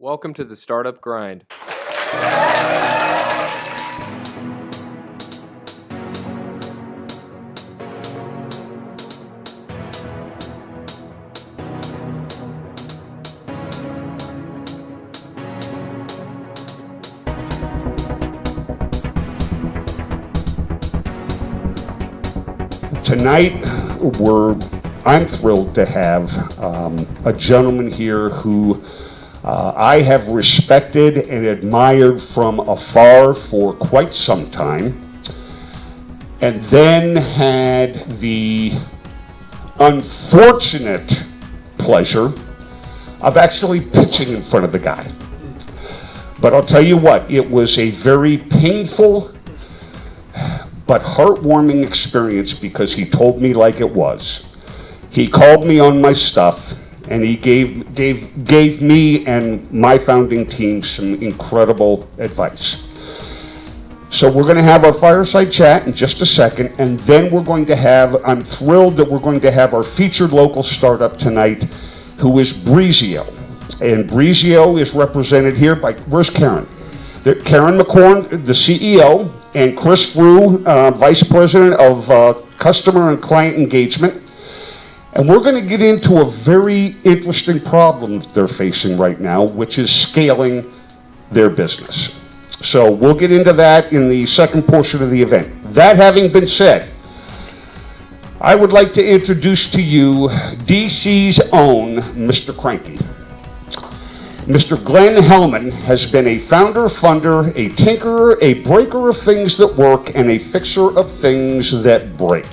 Welcome to the Startup Grind. Tonight, I'm thrilled to have a gentleman here who I have respected and admired from afar for quite some time, and then had the unfortunate pleasure of actually pitching in front of the guy. But I'll tell you what, it was a very painful but heartwarming experience because he told me like it was. He called me on my stuff, and he gave me and my founding team some incredible advice. So we're going to have our fireside chat in just a second, and then I'm thrilled that we're going to have our featured local startup tonight, who is Breezio. And Breezio is represented here by, where's Karen? Karen McCord, the CEO, and Chris Frew, Vice President of Customer and Client Engagement. And we're going to get into a very interesting problem that they're facing right now, which is scaling their business. So we'll get into that in the second portion of the event. That having been said, I would like to introduce to you DC's own Mr. Cranky. Mr. Glen Hellman has been a founder, funder, a tinkerer, a breaker of things that work, and a fixer of things that break.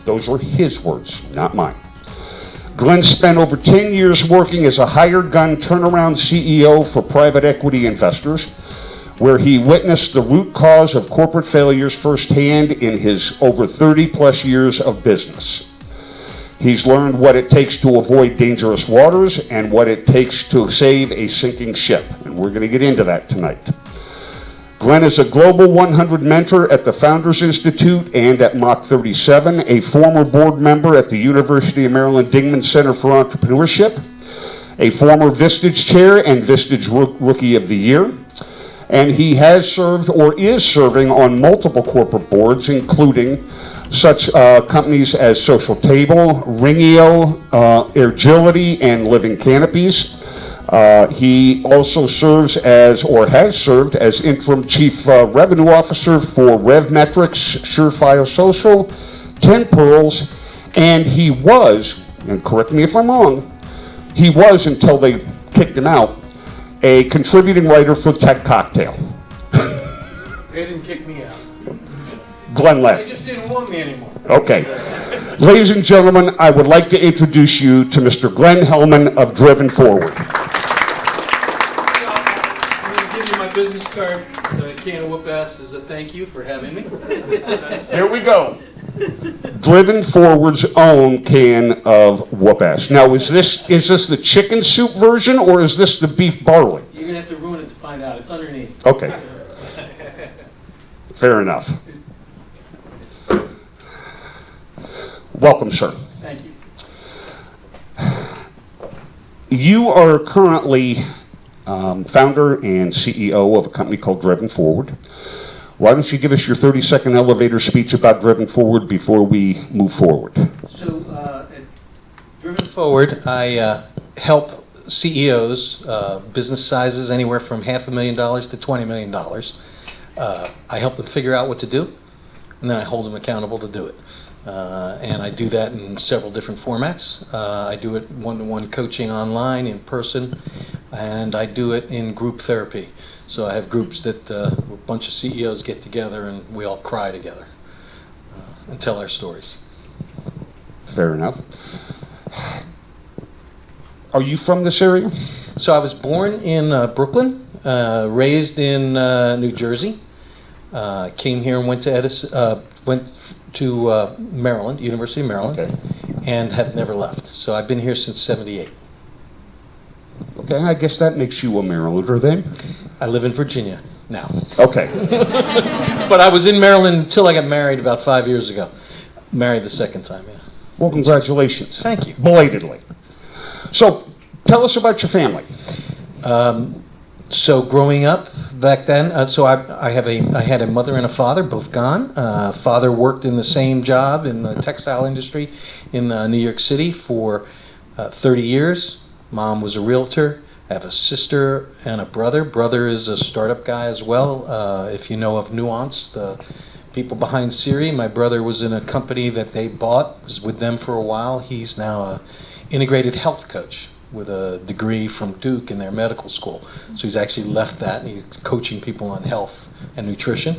Those are his words, not mine. Glen spent over 10 years working as a hired gun turnaround CEO for private equity investors, where he witnessed the root cause of corporate failures firsthand in his over 30 plus years of business. He's learned what it takes to avoid dangerous waters and what it takes to save a sinking ship, and we're going to get into that tonight. Glen is a Global 100 mentor at the Founders Institute and at Mach 37, a former board member at the University of Maryland Dingman Center for Entrepreneurship, a former Vistage Chair and Vistage Rookie of the Year, and he has served or is serving on multiple corporate boards, including such companies as Social Table, Ringio, Agility, and Living Canopies. He also serves as, or has served as, interim chief revenue officer for RevMetrics, Surefire Social, 10 Pearls, and he was, and correct me if I'm wrong, he was, until they kicked him out, a contributing writer for Tech Cocktail. They didn't kick me out. Glen left. They just didn't want me anymore. Okay. Ladies and gentlemen, I would like to introduce you to Mr. Glen Hellman of Driven Forward. I'm going to give you my business card, the can of whoop ass, as a thank you for having me. Here we go. Driven Forward's own can of whoop ass. Now, is this the chicken soup version, or is this the beef barley? You're going to have to ruin it to find out. It's underneath. Okay. Fair enough. Welcome, sir. Thank you. You are currently founder and CEO of a company called Driven Forward. Why don't you give us your 30-second elevator speech about Driven Forward before we move forward? So, at Driven Forward, I help CEOs, business sizes anywhere from $500,000 to $20 million. I help them figure out what to do, and then I hold them accountable to do it. And I do that in several different formats. I do it one-to-one coaching online, in person, and I do it in group therapy. So I have groups that a bunch of CEOs get together and we all cry together and tell our stories. Fair enough. Are you from this area? So I was born in Brooklyn, raised in New Jersey, came here and went to Maryland, University of Maryland, Okay. and have never left. So I've been here since '78. Okay, I guess that makes you a Marylander then. I live in Virginia now. Okay. But I was in Maryland until I got married about 5 years ago. Married the second time, yeah. Well, congratulations. Thank you. Belatedly. So, tell us about your family. So growing up back then, I had a mother and a father, both gone. Father worked in the same job in the textile industry in New York City for 30 years. Mom was a realtor. I have a sister and a brother. Brother is a startup guy as well. If you know of Nuance, the people behind Siri, my brother was in a company that they bought, was with them for a while. He's now an integrated health coach with a degree from Duke in their medical school. So he's actually left that, and he's coaching people on health and nutrition.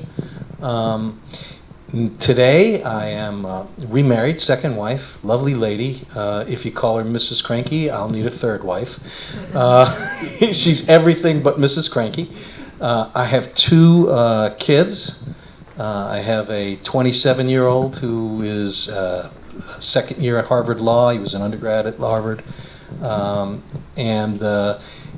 Today, I am remarried, second wife, lovely lady. If you call her Mrs. Cranky, I'll need a third wife. She's everything but Mrs. Cranky. I have two kids. I have a 27-year-old who is second year at Harvard Law. He was an undergrad at Harvard. And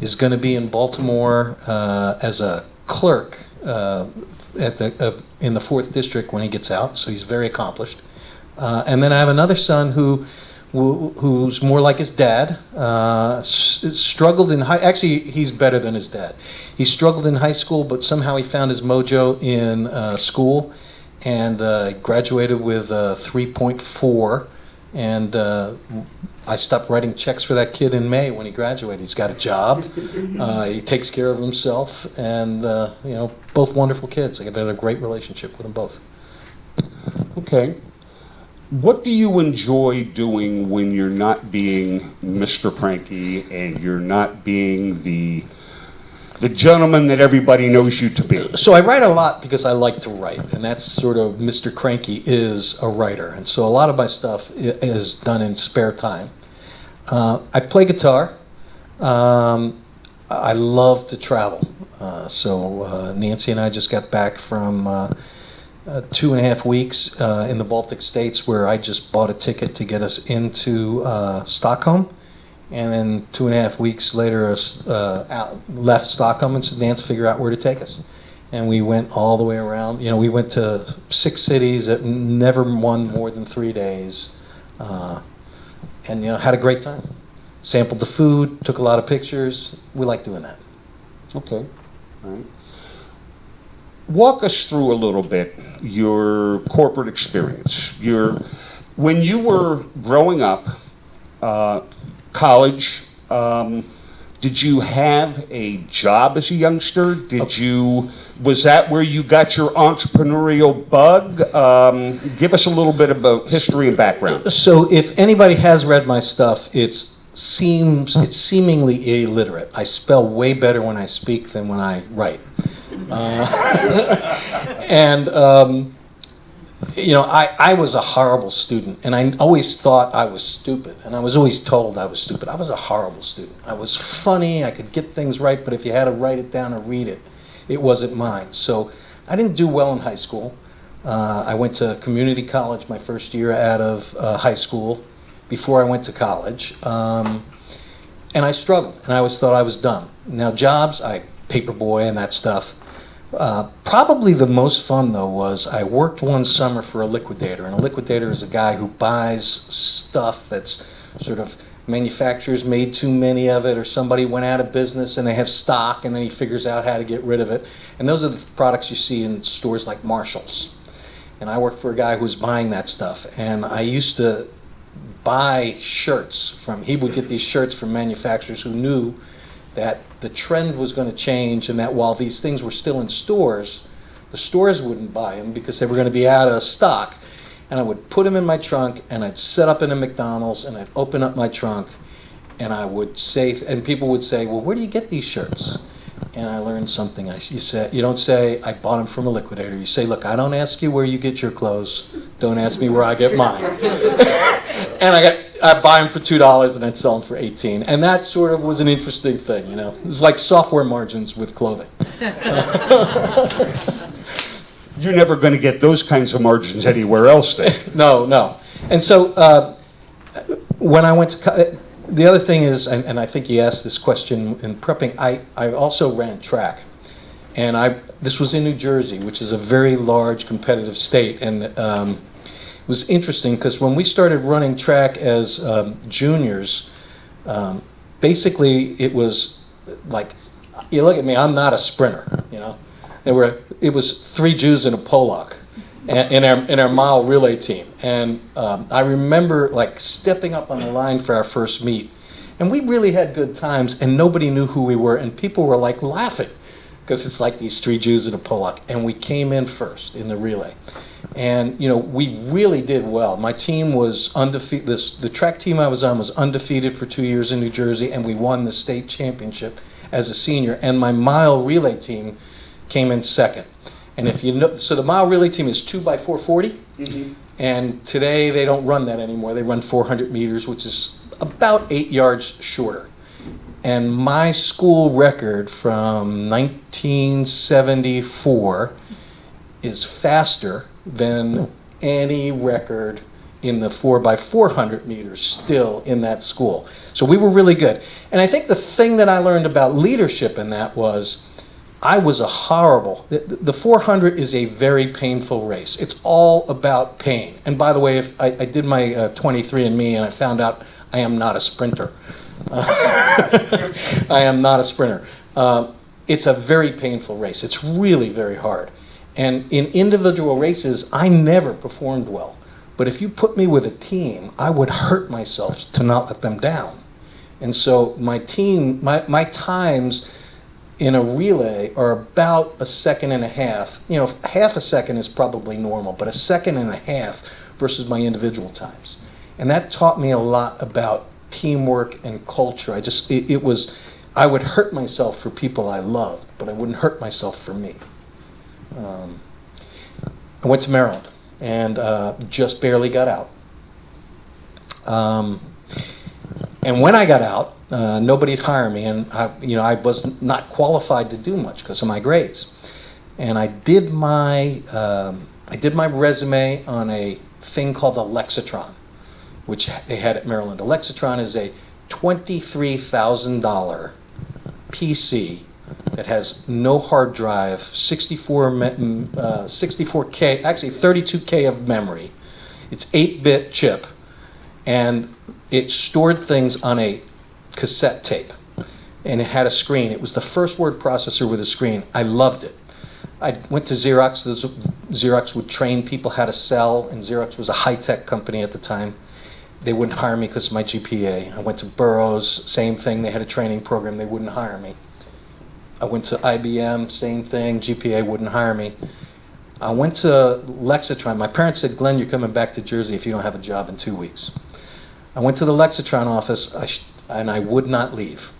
is going to be in Baltimore as a clerk in the 4th District when he gets out, so he's very accomplished. And then I have another son who's more like his dad. Struggled in actually, he's better than his dad. He struggled in high school, but somehow he found his mojo in school, and graduated with 3.4. And I stopped writing checks for that kid in May when he graduated. He's got a job. He takes care of himself, and both wonderful kids. I've had a great relationship with them both. Okay. What do you enjoy doing when you're not being Mr. Cranky and you're not being the gentleman that everybody knows you to be? So I write a lot because I like to write, and that's sort of Mr. Cranky is a writer, and so a lot of my stuff is done in spare time. I play guitar. I love to travel. So Nancy and I just got back from 2.5 weeks in the Baltic States, where I just bought a ticket to get us into Stockholm. And then 2.5 weeks later, left Stockholm and said, Nance, figure out where to take us. And we went all the way around. We went to 6 cities, never one more than 3 days. And had a great time. Sampled the food, took a lot of pictures. We like doing that. Okay. All right. Walk us through a little bit your corporate experience. When you were growing up, college, did you have a job as a youngster? Was that where you got your entrepreneurial bug? Give us a little bit about history and background. So if anybody has read my stuff, it's seemingly illiterate. I spell way better when I speak than when I write. I was a horrible student, and I always thought I was stupid, and I was always told I was stupid. I was a horrible student. I was funny, I could get things right, but if you had to write it down or read it, it wasn't mine. So I didn't do well in high school. I went to community college my first year out of high school before I went to college. And I struggled, and I always thought I was dumb. Now jobs, paperboy and that stuff. Probably the most fun, though, was I worked one summer for a liquidator, and a liquidator is a guy who buys stuff that's sort of manufacturers made too many of it, or somebody went out of business and they have stock, and then he figures out how to get rid of it. And those are the products you see in stores like Marshall's. And I worked for a guy who was buying that stuff, and I used to buy shirts he would get these shirts from manufacturers who knew that the trend was going to change, and that while these things were still in stores, the stores wouldn't buy them because they were going to be out of stock. And I would put them in my trunk, and I'd set up in a McDonald's, and I'd open up my trunk, and I would say, and people would say, well, where do you get these shirts? And I learned something. You don't say, I bought them from a liquidator. You say, look, I don't ask you where you get your clothes. Don't ask me where I get mine. And I buy them for $2 and I'd sell them for $18. And that sort of was an interesting thing, It was like software margins with clothing. You're never going to get those kinds of margins anywhere else then. No. And so when I went to the other thing is, and I think you asked this question in prepping, I also ran track. And this was in New Jersey, which is a very large competitive state. And it was interesting because when we started running track as juniors, basically it was like, you look at me, I'm not a sprinter, you know. It was 3 Jews and a Polak in our mile relay team. And I remember like stepping up on the line for our first meet. And we really had good times, and nobody knew who we were, and people were like laughing because it's like these 3 Jews and a Polak. And we came in first in the relay. And, you know, we really did well. My team was undefeated. The track team I was on was undefeated for 2 years in New Jersey, and we won the state championship as a senior. And my mile relay team came in second. And if you know, so the mile relay team is 2 by 440. Mm-hmm. And today they don't run that anymore. They run 400 meters, which is about 8 yards shorter. And my school record from 1974 is faster than any record in the 4 by 400 meters still in that school. So we were really good. And I think the thing that I learned about leadership in that was I was a horrible, the 400 is a very painful race. It's all about pain. And by the way, if I did my 23andMe and I found out I am not a sprinter. I am not a sprinter. It's a very painful race. It's really very hard. And in individual races, I never performed well. But if you put me with a team, I would hurt myself to not let them down. And so my team, my times in a relay are about 1.5 seconds. You know, half a second is probably normal, but 1.5 seconds versus my individual times. And that taught me a lot about teamwork and culture. I would hurt myself for people I loved, but I wouldn't hurt myself for me. I went to Maryland and just barely got out. And when I got out, nobody'd hire me, and I was not qualified to do much because of my grades. And I did my resume on a thing called a Lexitron, which they had at Maryland. A Lexitron is a $23,000 PC that has no hard drive, 64K, actually 32K of memory. It's 8-bit chip, and it stored things on a cassette tape, and it had a screen. It was the first word processor with a screen. I loved it. I went to Xerox. Xerox would train people how to sell, and Xerox was a high-tech company at the time. They wouldn't hire me because of my GPA. I went to Burroughs, same thing. They had a training program. They wouldn't hire me. I went to IBM, same thing. GPA wouldn't hire me. I went to Lexitron. My parents said, "Glenn, you're coming back to Jersey if you don't have a job in 2 weeks." I went to the Lexitron office, and I would not leave.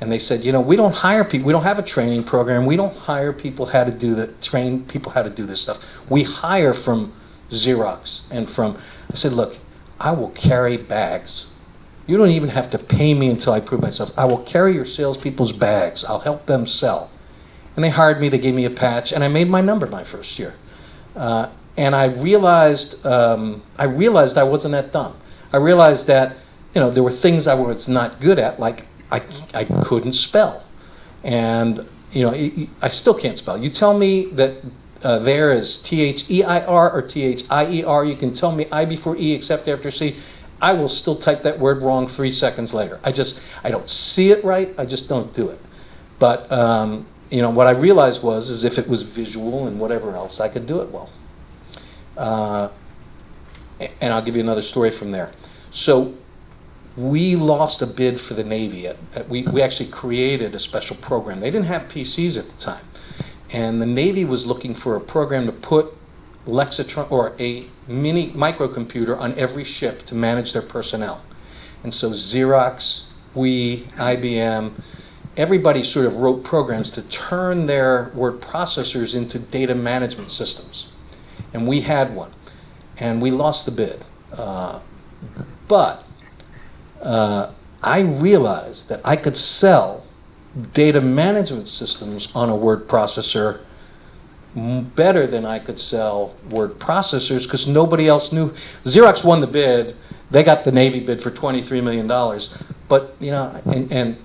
And they said, we don't hire people. We don't have a training program. We don't hire people train people how to do this stuff. We hire from Xerox and from, I said, look, I will carry bags. You don't even have to pay me until I prove myself. I will carry your salespeople's bags. I'll help them sell. And they hired me. They gave me a patch, and I made my number my first year. And I realized I wasn't that dumb. I realized that there were things I was not good at, like I couldn't spell, and I still can't spell. You tell me that there is THEIR or THIER. You can tell me I before E except after C. I will still type that word wrong 3 seconds later. I don't see it right. I just don't do it. But what I realized is if it was visual and whatever else, I could do it well. And I'll give you another story from there. So we lost a bid for the Navy. We actually created a special program. They didn't have PCs at the time. And the Navy was looking for a program to put Lexitron or a mini microcomputer on every ship to manage their personnel. And so Xerox, IBM, everybody sort of wrote programs to turn their word processors into data management systems. And we had one. And we lost the bid. But I realized that I could sell data management systems on a word processor better than I could sell word processors because nobody else knew. Xerox won the bid. They got the Navy bid for $23 million. But, and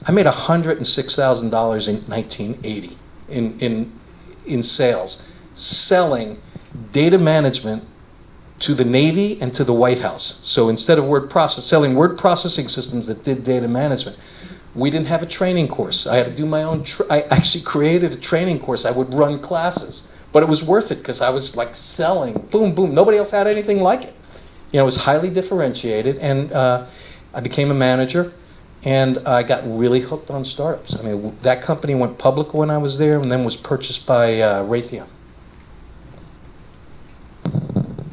I made $106,000 in 1980 in sales, selling data management to the Navy and to the White House. So instead of selling word processing systems that did data management, We didn't have a training course. I had to do my own, I actually created a training course. I would run classes, but it was worth it because I was like selling, boom, boom. Nobody else had anything like it. You know, it was highly differentiated, and I became a manager, and I got really hooked on startups. I mean, that company went public when I was there and then was purchased by Raytheon.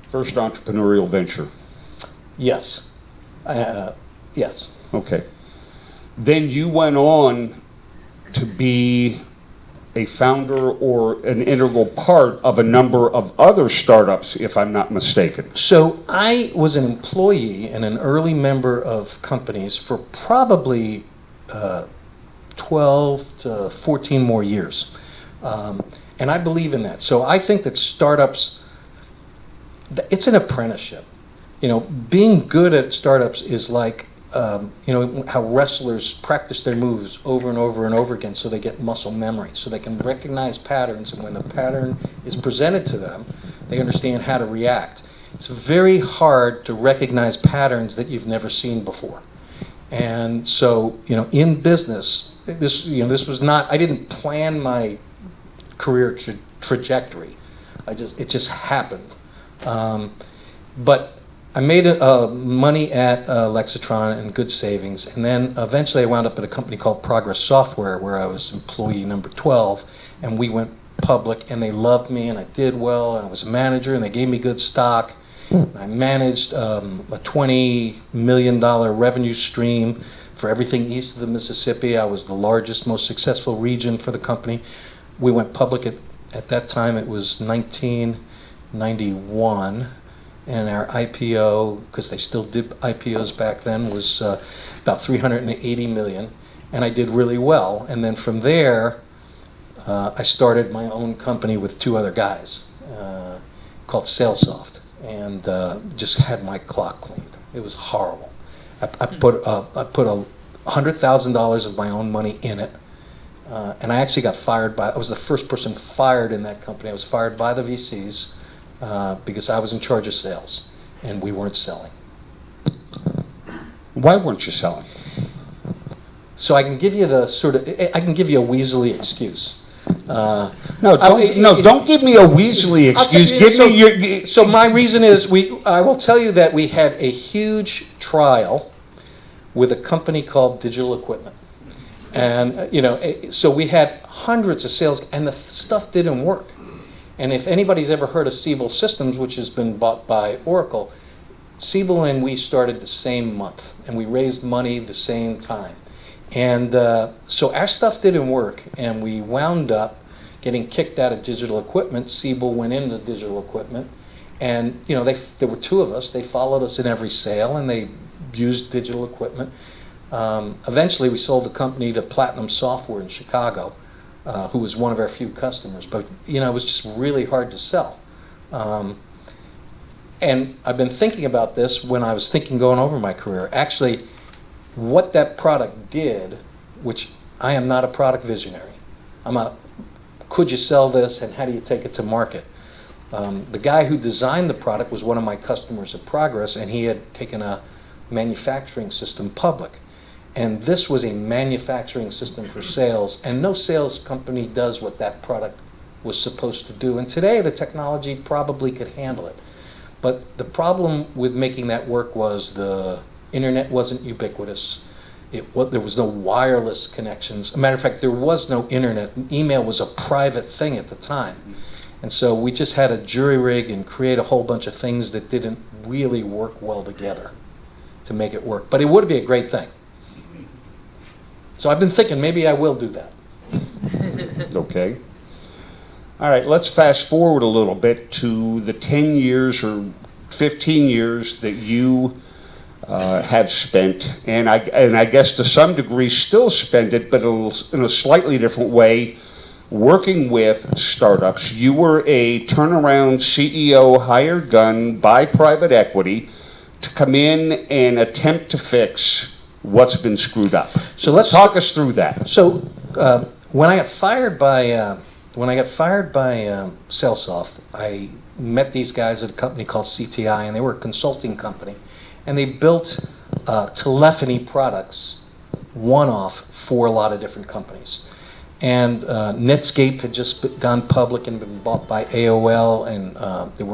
First entrepreneurial venture. Yes. Yes. Okay. Then you went on to be a founder or an integral part of a number of other startups, if I'm not mistaken. So I was an employee and an early member of companies for probably 12 to 14 more years. And I believe in that. So I think that startups, it's an apprenticeship. You know, being good at startups is like, you know, how wrestlers practice their moves over and over and over again so they get muscle memory, so they can recognize patterns, and when the pattern is presented to them, they understand how to react. It's very hard to recognize patterns that you've never seen before. And so, you know, in business, this was not, I didn't plan my career trajectory. It just happened. But I made money at Lexitron and good savings, and then eventually I wound up at a company called Progress Software, where I was employee number 12, and we went public, and they loved me, and I did well, and I was a manager, and they gave me good stock. I managed a $20 million revenue stream for everything east of the Mississippi. I was the largest, most successful region for the company. We went public at that time, it was 1991. And our IPO, because they still did IPOs back then, was about 380 million, and I did really well. And then from there, I started my own company with two other guys called SalesSoft, and just had my clock cleaned. It was horrible. I put $100,000 of my own money in it, and I actually got fired I was the first person fired in that company. I was fired by the VCs. Because I was in charge of sales, and we weren't selling. Why weren't you selling? So I can give you a Weasley excuse. Don't give me a Weasley excuse. So my reason is I will tell you that we had a huge trial with a company called Digital Equipment, and so we had hundreds of sales, and the stuff didn't work. And if anybody's ever heard of Siebel Systems, which has been bought by Oracle, Siebel and we started the same month, and we raised money the same time. And so our stuff didn't work, and we wound up getting kicked out of Digital Equipment. Siebel went into Digital Equipment, and there were two of us. They followed us in every sale, and they used Digital Equipment. Eventually, we sold the company to Platinum Software in Chicago, who was one of our few customers, but it was just really hard to sell. And I've been thinking about this when I was going over my career. Actually, what that product did, which I am not a product visionary. Could you sell this, and how do you take it to market? The guy who designed the product was one of my customers at Progress, and he had taken a manufacturing system public. And this was a manufacturing system for sales, and no sales company does what that product was supposed to do. And today, the technology probably could handle it. But the problem with making that work was the internet wasn't ubiquitous. There was no wireless connections. As a matter of fact, there was no internet. Email was a private thing at the time. And so we just had to jury rig and create a whole bunch of things that didn't really work well together to make it work. But it would be a great thing. So I've been thinking maybe I will do that. Okay. All right, let's fast forward a little bit to the 10 years or 15 years that you have spent, and I guess to some degree still spend it, but in a slightly different way, working with startups. You were a turnaround CEO hired gun by private equity to come in and attempt to fix what's been screwed up. So let's talk us through that. So when I got fired by SalesSoft, I met these guys at a company called CTI, and they were a consulting company, and they built telephony products one-off for a lot of different companies. And Netscape had just gone public and been bought by AOL, and there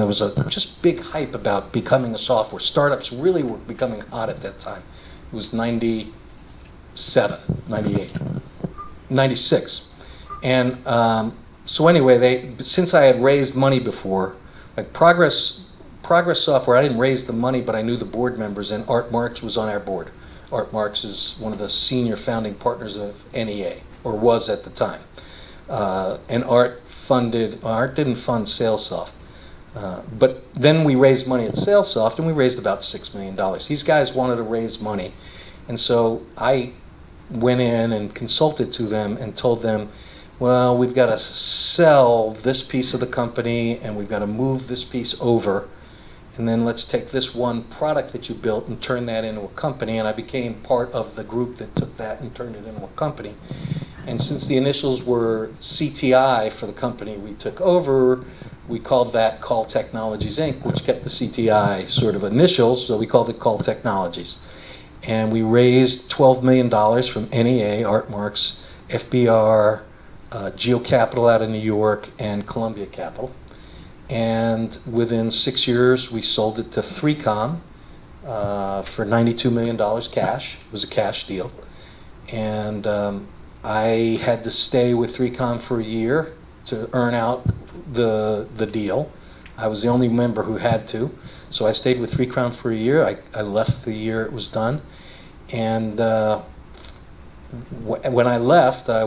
was a just big hype about becoming a software. Startups really were becoming hot at that time. It was 97, 98, 96. And so anyway, since I had raised money before, like Progress Software, I didn't raise the money, but I knew the board members, and Art Marks was on our board. Art Marks is one of the senior founding partners of NEA, or was at the time. And Art didn't fund SalesSoft. But then we raised money at SalesSoft, and we raised about $6 million. These guys wanted to raise money. And so I went in and consulted to them and told them, well, we've got to sell this piece of the company, and we've got to move this piece over. And then let's take this one product that you built and turn that into a company. And I became part of the group that took that and turned it into a company. And since the initials were CTI for the company we took over, we called that Call Technologies Inc., which kept the CTI sort of initials, so we called it Call Technologies. And we raised $12 million from NEA, Art Marks, FBR, Geo Capital out of New York, and Columbia Capital. And within 6 years, we sold it to 3Com for $92 million cash. It was a cash deal. And I had to stay with 3Com for a year to earn out the deal. I was the only member who had to. So I stayed with 3Com for a year. I left the year it was done. And when I left, I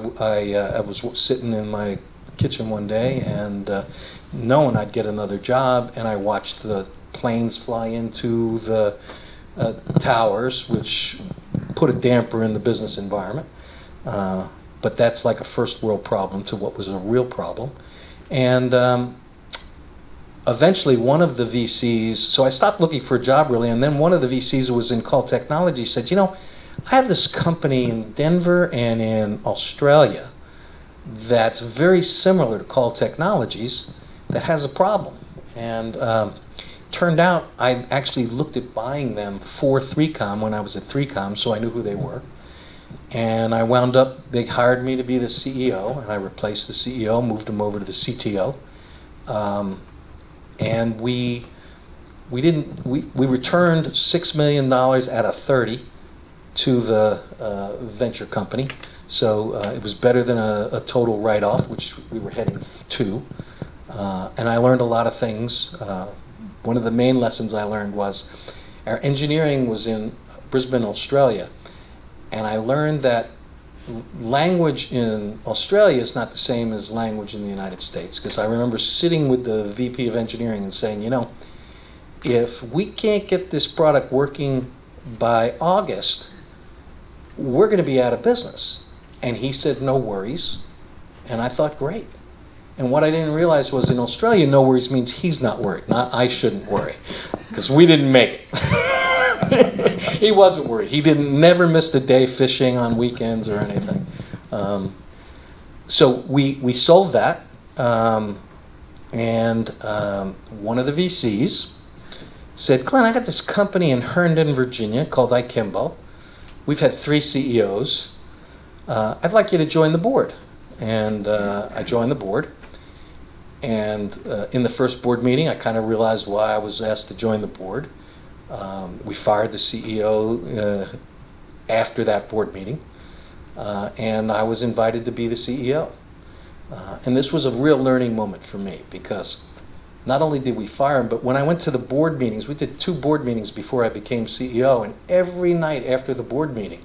was sitting in my kitchen one day and knowing I'd get another job, and I watched the planes fly into the towers, which put a damper in the business environment. But that's like a first world problem to what was a real problem. And eventually one of the VCs, so I stopped looking for a job really, and then one of the VCs who was in Call Technology said, I have this company in Denver and in Australia that's very similar to Call Technologies that has a problem. And turned out I actually looked at buying them for 3Com when I was at 3Com, so I knew who they were. And I wound up, they hired me to be the CEO, and I replaced the CEO, moved him over to the CTO. And we returned $6 million out of 30 to the venture company. So it was better than a total write-off, which we were heading to. And I learned a lot of things. One of the main lessons I learned was our engineering was in Brisbane, Australia. And I learned that language in Australia is not the same as language in the United States. Because I remember sitting with the VP of engineering and saying, if we can't get this product working by August, we're going to be out of business. And he said, no worries. And I thought, great. And what I didn't realize was in Australia, no worries means he's not worried, not I shouldn't worry. Because we didn't make it. He wasn't worried. He never missed a day fishing on weekends or anything. So we sold that. And one of the VCs said, Glenn, I got this company in Herndon, Virginia called Ikembo. We've had 3 CEOs. I'd like you to join the board. And I joined the board. And in the first board meeting, I kind of realized why I was asked to join the board. We fired the CEO after that board meeting. And I was invited to be the CEO. And this was a real learning moment for me, because not only did we fire him, but when I went to the board meetings, we did 2 board meetings before I became CEO, and every night after the board meeting,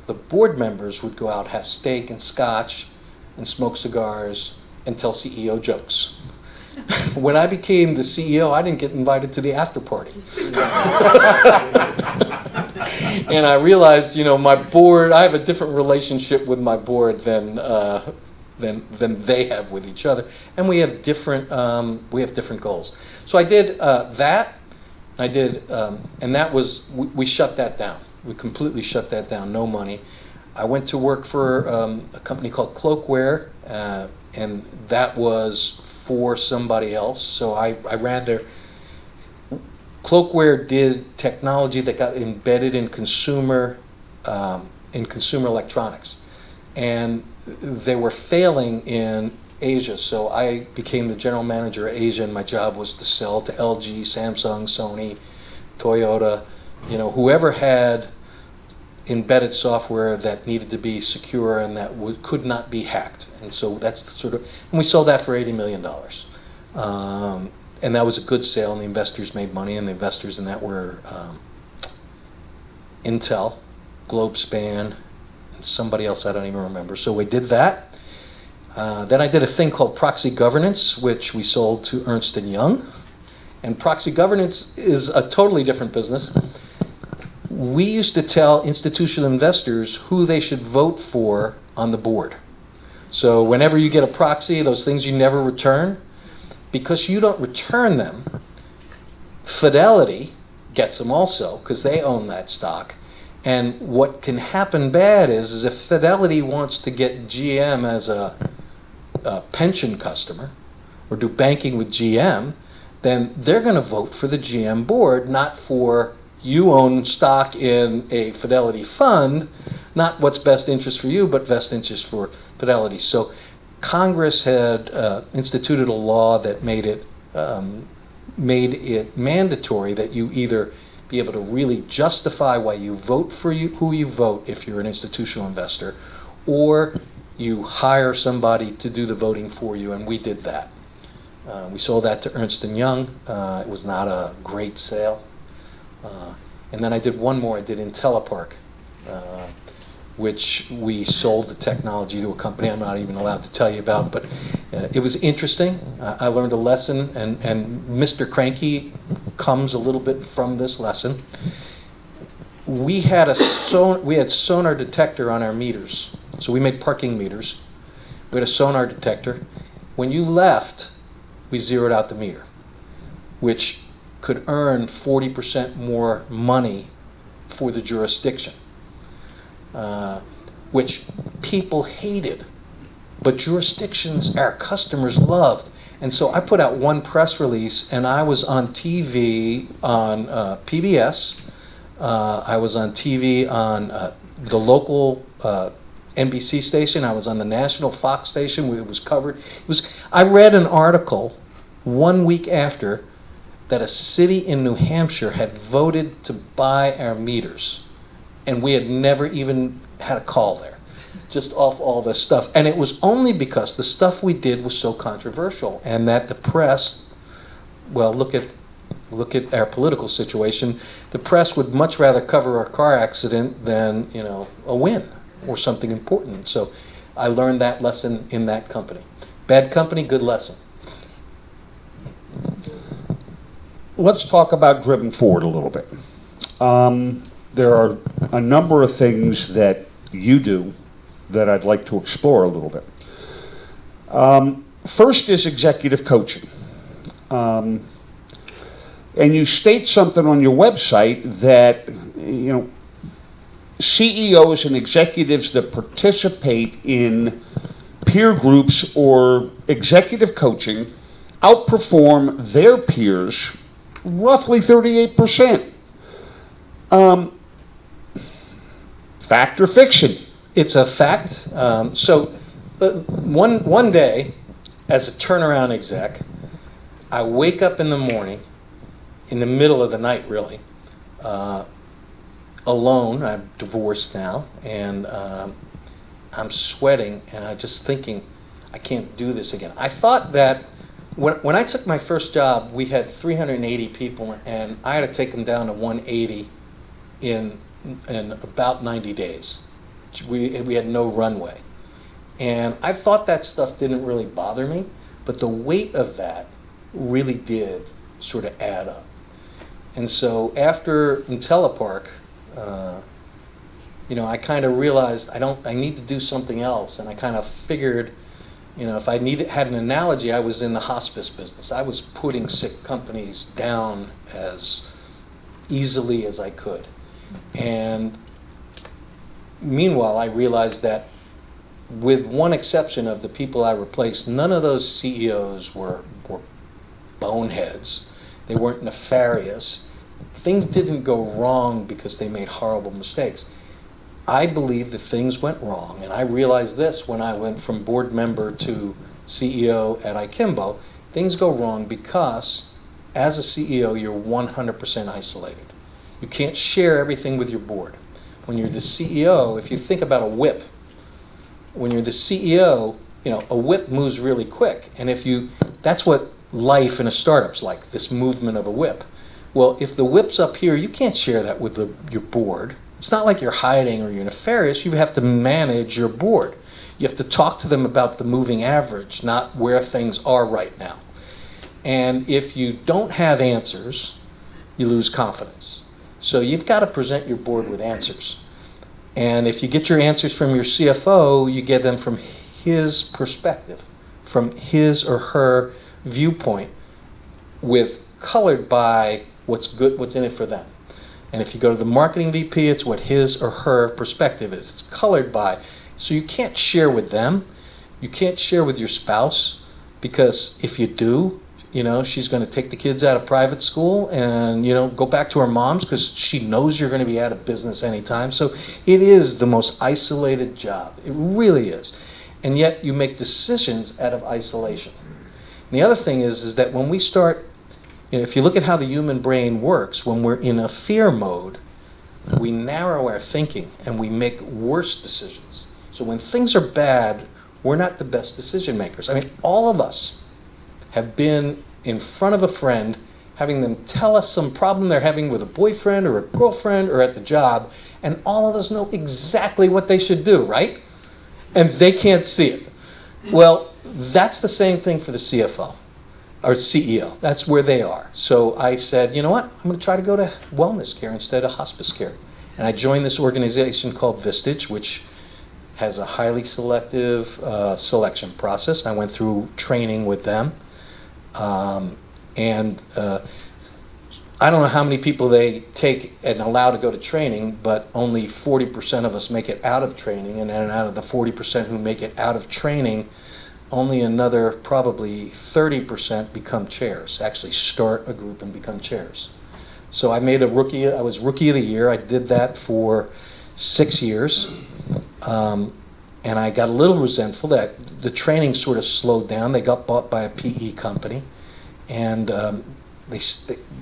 the board members would go out, have steak and scotch and smoke cigars and tell CEO jokes. When I became the CEO, I didn't get invited to the after party. And I realized, my board, I have a different relationship with my board than they have with each other, and we have different goals. So I did that. And that was we shut that down. We completely shut that down. No money. I went to work for a company called Cloakware, and that was for somebody else. So I ran their. Cloakware did technology that got embedded in consumer in consumer electronics. And they were failing in Asia, so I became the general manager of Asia, and my job was to sell to LG, Samsung, Sony, Toyota, whoever had embedded software that needed to be secure and that could not be hacked. And so that's the sort of, and we sold that for $80 million. And that was a good sale, and the investors made money, and the investors in that were Intel, GlobeSpan, and somebody else I don't even remember. So we did that. Then I did a thing called Proxy Governance, which we sold to Ernst & Young. And Proxy Governance is a totally different business. We used to tell institutional investors who they should vote for on the board. So whenever you get a proxy, those things you never return, because you don't return them, Fidelity gets them also, because they own that stock. And what can happen bad is if Fidelity wants to get GM as a pension customer or do banking with GM, then they're going to vote for the GM board, not for you own stock in a Fidelity fund, not what's best interest for you, but best interest for Fidelity. So Congress had instituted a law that made it mandatory that you either be able to really justify why you vote for who you vote if you're an institutional investor, or you hire somebody to do the voting for you, and we did that. We sold that to Ernst & Young. It was not a great sale. And then I did one more. I did IntelliPark, which we sold the technology to a company I'm not even allowed to tell you about, but it was interesting. I learned a lesson, and Mr. Cranky comes a little bit from this lesson. We had sonar detector on our meters. So we made parking meters. We had a sonar detector. When you left, we zeroed out the meter, which could earn 40% more money for the jurisdiction, which people hated, but jurisdictions our customers loved. And so I put out one press release, and I was on TV on PBS. I was on TV on the local NBC station. I was on the national Fox station where it was covered. I read an article 1 week after that a city in New Hampshire had voted to buy our meters, and we had never even had a call there, just off all this stuff. And it was only because the stuff we did was so controversial, and that the press, well, look at our political situation. The press would much rather cover a car accident than a win or something important. So I learned that lesson in that company. Bad company, good lesson. Let's talk about Driven Forward a little bit. There are a number of things that you do that I'd like to explore a little bit. First is executive coaching. And you state something on your website that, CEOs and executives that participate in peer groups or executive coaching outperform their peers roughly 38%. Fact or fiction? It's a fact. So one day, as a turnaround exec, I wake up in the morning, in the middle of the night really, alone. I'm divorced now, and I'm sweating, and I'm just thinking, I can't do this again. I thought that when I took my first job, we had 380 people, and I had to take them down to 180 in about 90 days. We had no runway. And I thought that stuff didn't really bother me, but the weight of that really did sort of add up. And so after IntelliPark, I kind of realized I need to do something else, and I kind of figured, if I had an analogy, I was in the hospice business. I was putting sick companies down as easily as I could. And meanwhile, I realized that with one exception of the people I replaced, none of those CEOs were boneheads. They weren't nefarious. Things didn't go wrong because they made horrible mistakes. I believe that things went wrong, and I realized this when I went from board member to CEO at Ikembo. Things go wrong because as a CEO, you're 100% isolated. You can't share everything with your board. When you're the CEO, if you think about a whip, when you're the CEO, a whip moves really quick. And that's what life in a startup's like, this movement of a whip. Well, if the whip's up here, you can't share that with your board. It's not like you're hiding or you're nefarious. You have to manage your board. You have to talk to them about the moving average, not where things are right now. And if you don't have answers, you lose confidence. So you've got to present your board with answers. And if you get your answers from your CFO, you get them from his perspective, from his or her viewpoint, colored by what's good, what's in it for them. And if you go to the marketing VP, it's what his or her perspective is. It's colored by. So you can't share with them. You can't share with your spouse, because if you do, she's going to take the kids out of private school and, go back to her mom's because she knows you're going to be out of business anytime. So it is the most isolated job. It really is. And yet you make decisions out of isolation. And the other thing is that when we start, if you look at how the human brain works, when we're in a fear mode, we narrow our thinking and we make worse decisions. So when things are bad, we're not the best decision makers. I mean, all of us have been in front of a friend, having them tell us some problem they're having with a boyfriend or a girlfriend or at the job, and all of us know exactly what they should do, right? And they can't see it. Well, that's the same thing for the CFO or CEO. That's where they are. So I said, you know what? I'm going to try to go to wellness care instead of hospice care. And I joined this organization called Vistage, which has a highly selective selection process. I went through training with them. I don't know how many people they take and allow to go to training, but only 40% of us make it out of training. And then out of the 40% who make it out of training, only another probably 30% become chairs, actually start a group and become chairs. So I was rookie of the year. I did that for 6 years. And I got a little resentful that the training sort of slowed down. They got bought by a PE company, and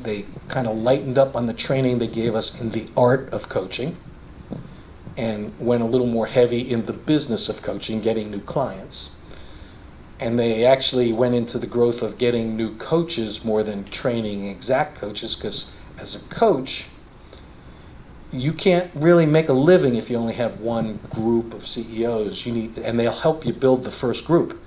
they kind of lightened up on the training they gave us in the art of coaching and went a little more heavy in the business of coaching, getting new clients. And they actually went into the growth of getting new coaches more than training exact coaches, because as a coach, you can't really make a living if you only have one group of CEOs. And they'll help you build the first group.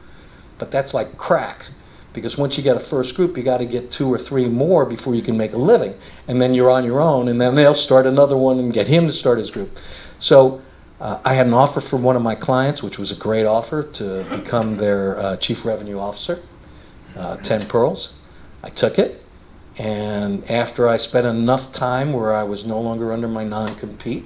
But that's like crack, because once you get a first group, you got to get 2 or 3 more before you can make a living. And then you're on your own, and then they'll start another one and get him to start his group. So I had an offer from one of my clients, which was a great offer, to become their chief revenue officer, 10 pearls. I took it. And after I spent enough time where I was no longer under my non-compete,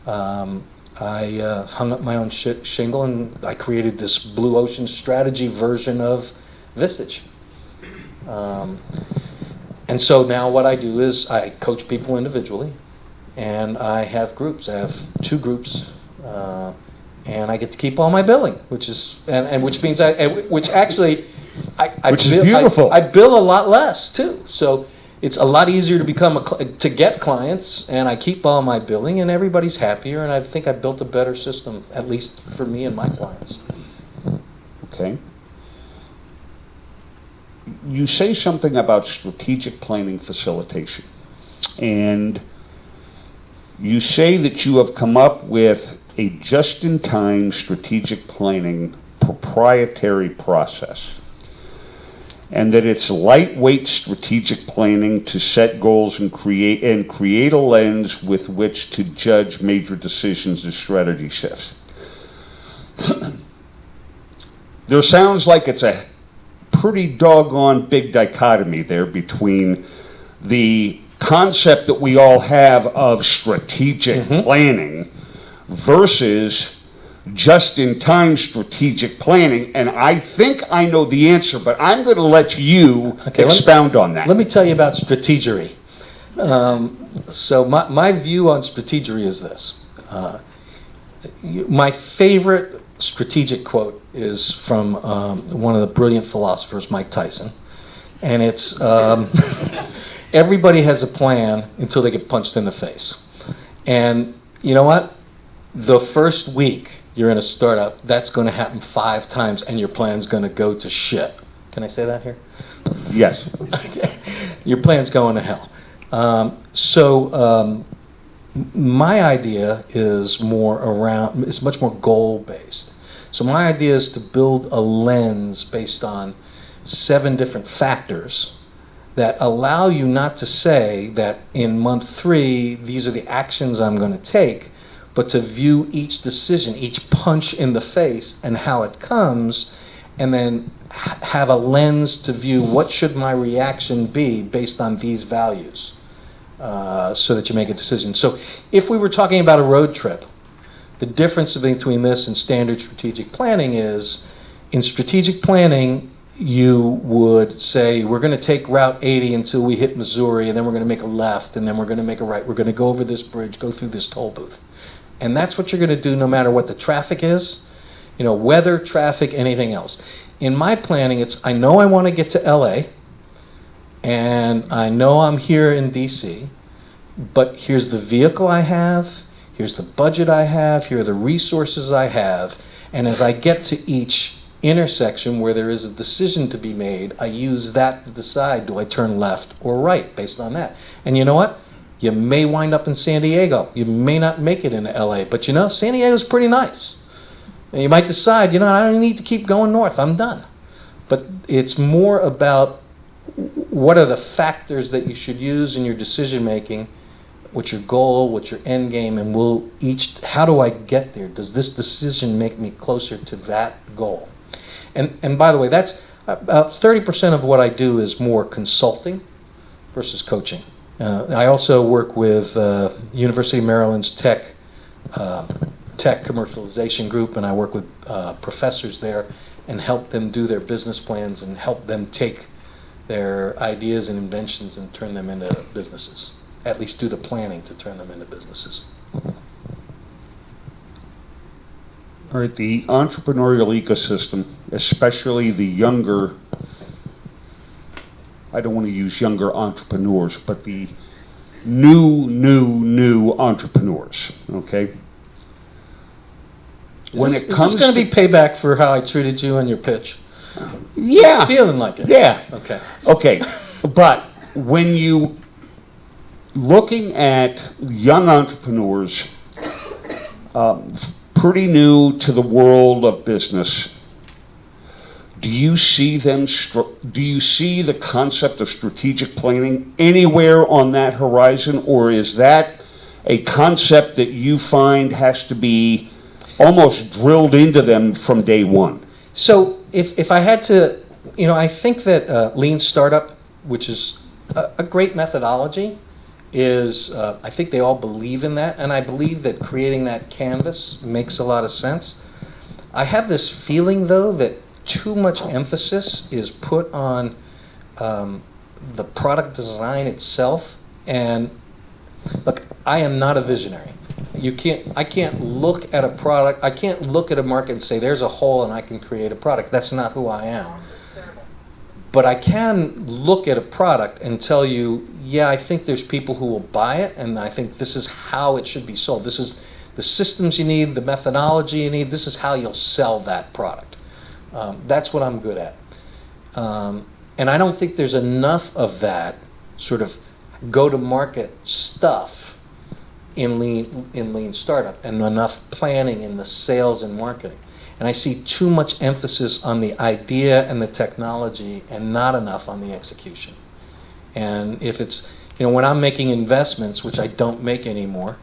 I hung up my own shingle, and I created this blue ocean strategy version of Vistage. And so now what I do is I coach people individually, and I have groups. I have 2 groups, and I get to keep all my billing, which is which means which is beautiful. I bill a lot less too, so it's a lot easier to get clients, and I keep all my billing, and everybody's happier, and I think I built a better system, at least for me and my clients. Okay. You say something about strategic planning facilitation, and you say that you have come up with a just-in-time strategic planning proprietary process, and that it's lightweight strategic planning to set goals and create a lens with which to judge major decisions and strategy shifts. There sounds like it's a pretty doggone big dichotomy there between the concept that we all have of strategic planning versus just-in-time strategic planning. And I think I know the answer, but I'm going to let you expound on that. Let me tell you about strategery. So my view on strategery is this. My favorite strategic quote is from one of the brilliant philosophers, Mike Tyson. And it's, everybody has a plan until they get punched in the face. And you know what? The first week you're in a startup, that's going to happen 5 times, and your plan's going to go to shit. Can I say that here? Yes. Okay. Your plan's going to hell. My idea is much more goal-based. So my idea is to build a lens based on 7 different factors that allow you not to say that in month 3, these are the actions I'm going to take, but to view each decision, each punch in the face and how it comes, and then have a lens to view what should my reaction be based on these values, so that you make a decision. So if we were talking about a road trip, the difference between this and standard strategic planning is, in strategic planning, you would say, we're going to take Route 80 until we hit Missouri, and then we're going to make a left, and then we're going to make a right. We're going to go over this bridge, go through this toll booth. And that's what you're going to do no matter what the traffic is, weather, traffic, anything else. In my planning, it's, I know I want to get to LA, and I know I'm here in DC, but here's the vehicle I have, here's the budget I have, here are the resources I have, and as I get to each intersection where there is a decision to be made, I use that to decide, do I turn left or right based on that. And you know what? You may wind up in San Diego. You may not make it into LA, but San Diego's pretty nice. And you might decide, I don't need to keep going north, I'm done. But it's more about what are the factors that you should use in your decision making, what's your goal, what's your end game, and how do I get there? Does this decision make me closer to that goal? And by the way, that's about 30% of what I do is more consulting versus coaching. I also work with University of Maryland's tech commercialization group, and I work with professors there and help them do their business plans and help them take their ideas and inventions and turn them into businesses. At least do the planning to turn them into businesses. All right, the entrepreneurial ecosystem, especially the younger, I don't want to use younger entrepreneurs, but the new entrepreneurs, okay? Is this going to be payback for how I treated you on your pitch? Yeah. It's feeling like it. Yeah. Okay. Okay, but when you looking at young entrepreneurs, pretty new to the world of business, do you see the concept of strategic planning anywhere on that horizon, or is that a concept that you find has to be almost drilled into them from day one? So if I had to, I think that lean startup, which is a great methodology, is I think they all believe in that, and I believe that creating that canvas makes a lot of sense. I have this feeling, though, that too much emphasis is put on the product design itself. And look, I am not a visionary. I can't look at a product, I can't look at a market and say there's a hole and I can create a product. That's not who I am. But I can look at a product and tell you, yeah, I think there's people who will buy it, and I think this is how it should be sold. This is the systems you need, the methodology you need. This is how you'll sell that product. That's what I'm good at. And I don't think there's enough of that sort of go-to-market stuff in lean startup, and enough planning in the sales and marketing. And I see too much emphasis on the idea and the technology and not enough on the execution. And if it's, when I'm making investments, which I don't make anymore,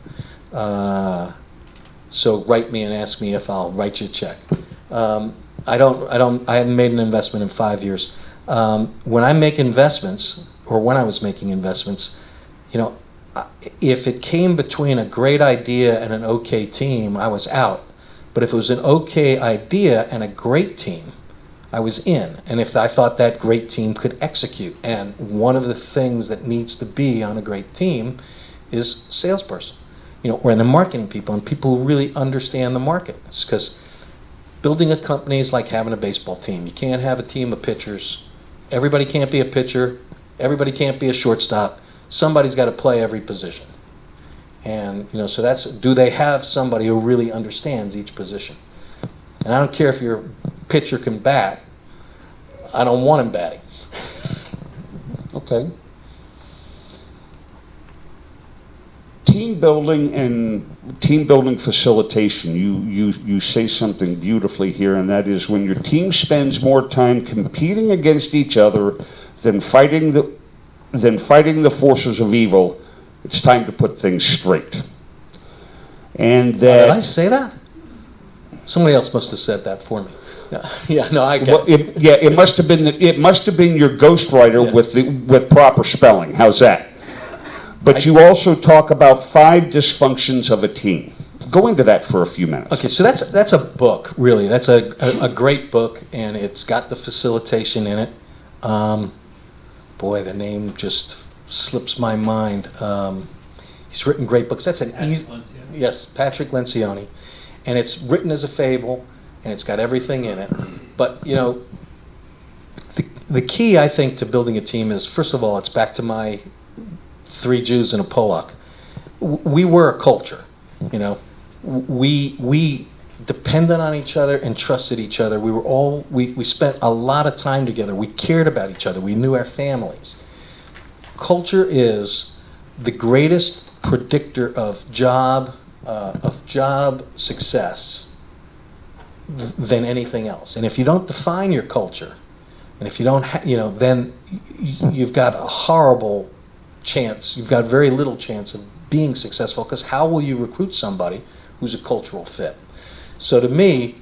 so write me and ask me if I'll write you a check. I haven't made an investment in 5 years. When I make investments, or when I was making investments, if it came between a great idea and an okay team, I was out. But if it was an okay idea and a great team, I was in. And if I thought that great team could execute. And one of the things that needs to be on a great team is salesperson. or in the marketing people and people who really understand the market. Because building a company is like having a baseball team. You can't have a team of pitchers. Everybody can't be a pitcher. Everybody can't be a shortstop. Somebody's got to play every position. And, so do they have somebody who really understands each position? And I don't care if your pitcher can bat. I don't want him batting. Okay. Team building and team building facilitation. You say something beautifully here, and that is when your team spends more time competing against each other than fighting the forces of evil, it's time to put things straight. And that. Did I say that? Somebody else must have said that for me. Yeah, no, I Well, get it. it must have been your ghostwriter with proper spelling. How's that? But you also talk about 5 dysfunctions of a team. Go into that for a few minutes. Okay, so that's a book, really. That's a great book, and it's got the facilitation in it. Boy, the name just slips my mind. He's written great books. That's an easy. Yes, Patrick Lencioni, and it's written as a fable, and it's got everything in it. But the key, I think, to building a team is, first of all, it's back to my 3 Jews and a Polak. We were a culture, We depended on each other and trusted each other. We spent a lot of time together. We cared about each other. We knew our families. Culture is the greatest predictor of job success than anything else. And if you don't define your culture, and if you don't, then you've got a horrible chance. You've got very little chance of being successful, because how will you recruit somebody who's a cultural fit? So to me,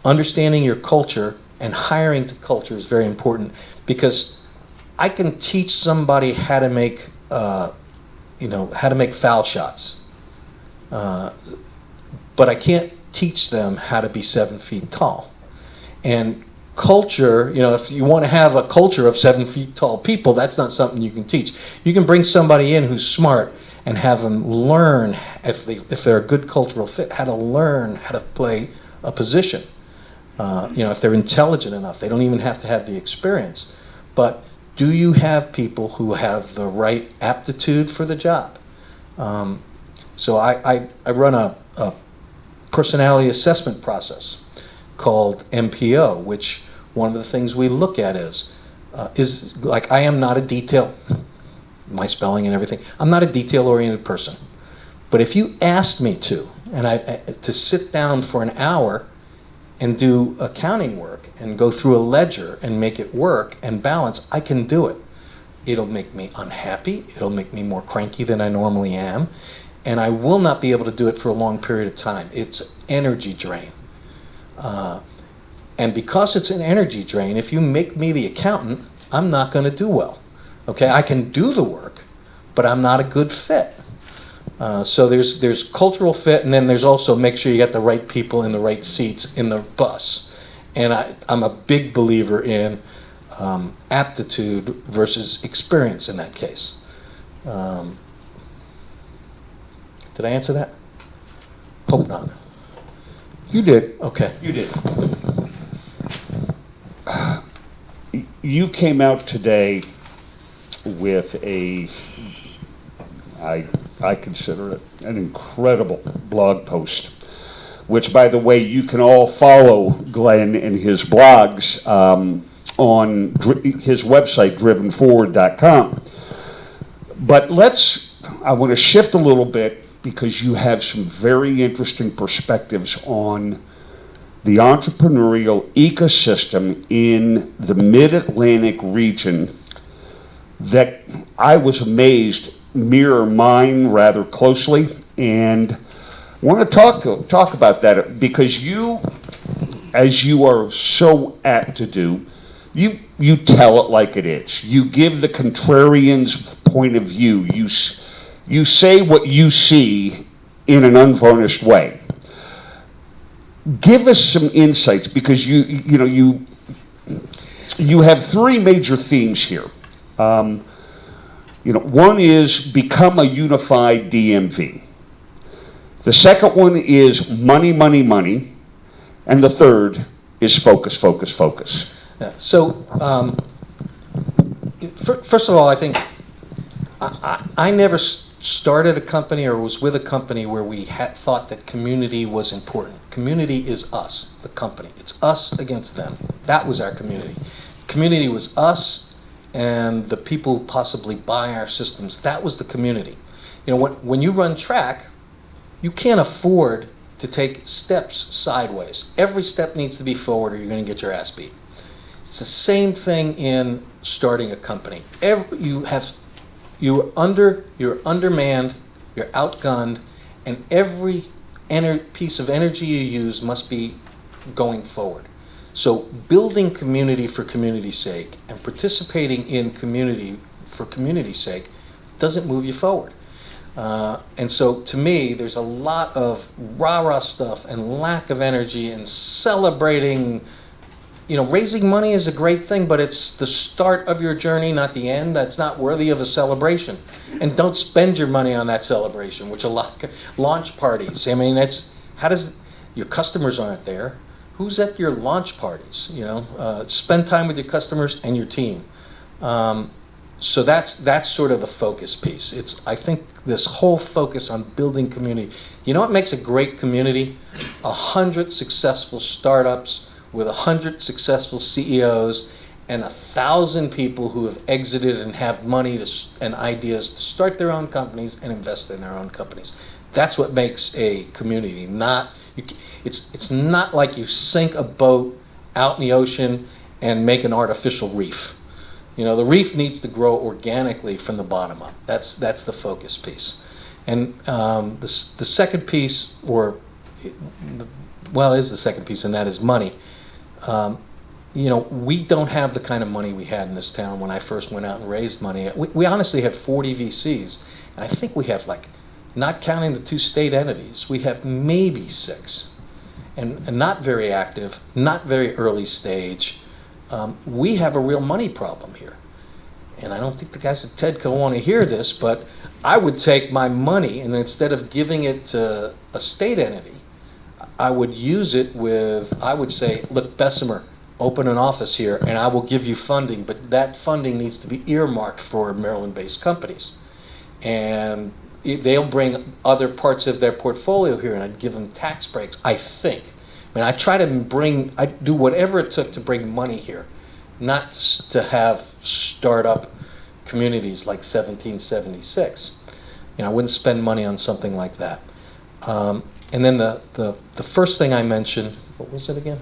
understanding your culture and hiring to culture is very important, because I can teach somebody how to make foul shots, but I can't teach them how to be 7 feet tall. And culture, if you want to have a culture of 7 feet tall people, that's not something you can teach. You can bring somebody in who's smart and have them learn, if they're a good cultural fit, how to learn how to play a position. If they're intelligent enough, they don't even have to have the experience. But do you have people who have the right aptitude for the job? So I run a personality assessment process called MPO, which one of the things we look at is like, I am not a detail, my spelling and everything, I'm not a detail-oriented person. But if you asked me to sit down for an hour and do accounting work and go through a ledger and make it work and balance, I can do it. It'll make me unhappy, it'll make me more cranky than I normally am, and I will not be able to do it for a long period of time. It's energy drain. And because it's an energy drain, if you make me the accountant, I'm not going to do well. Okay, I can do the work, but I'm not a good fit. So there's cultural fit, and then there's also make sure you got the right people in the right seats in the bus. And I'm a big believer in aptitude versus experience in that case. Did I answer that? Hope not. You did. Okay. You did. You came out today with I consider it an incredible blog post, which, by the way, you can all follow Glen and his blogs on his website, drivenforward.com. But I want to shift a little bit, because you have some very interesting perspectives on the entrepreneurial ecosystem in the Mid-Atlantic region that I was amazed mirror mine rather closely, and I want to talk about that, because you, as you are so apt to do, you tell it like it is. You give the contrarian's point of view. You say what you see in an unvarnished way. Give us some insights, because you have 3 major themes here. One is become a unified DMV. The second one is money, money, money. And the third is focus, focus, focus. Yeah. So, first of all, I think I never started a company or was with a company where we had thought that community was important. Community is us, the company. It's us against them. That was our community. Community was us and the people who possibly buy our systems. That was the community. When you run track, you can't afford to take steps sideways. Every step needs to be forward or you're going to get your ass beat. It's the same thing in starting a company. You're undermanned, you're outgunned, and every piece of energy you use must be going forward. So building community for community's sake and participating in community for community's sake doesn't move you forward. And so to me, there's a lot of rah-rah stuff and lack of energy and celebrating. Raising money is a great thing, but it's the start of your journey, not the end. That's not worthy of a celebration. And don't spend your money on that celebration, which a lot launch parties. I mean, your customers aren't there. Who's at your launch parties? Spend time with your customers and your team. So that's sort of the focus piece. I think this whole focus on building community. You know what makes a great community? 100 successful startups with 100 successful CEOs and 1,000 people who have exited and have money and ideas to start their own companies and invest in their own companies. That's what makes a community. It's not like you sink a boat out in the ocean and make an artificial reef. The reef needs to grow organically from the bottom up. That's the focus piece. And the second piece, it is the second piece, and that is money. We don't have the kind of money we had in this town when I first went out and raised money. We honestly had 40 VCs, and I think we have, not counting the 2 state entities, we have maybe 6, and not very active, not very early stage. We have a real money problem here. And I don't think the guys at TEDCO want to hear this, but I would take my money and instead of giving it to a state entity, I would use it I would say, look, Bessemer, open an office here and I will give you funding, but that funding needs to be earmarked for Maryland-based companies. And they'll bring other parts of their portfolio here and I'd give them tax breaks, I think. I try to I do whatever it took to bring money here, not to have startup communities like 1776. I wouldn't spend money on something like that. And then the first thing I mentioned, what was it again?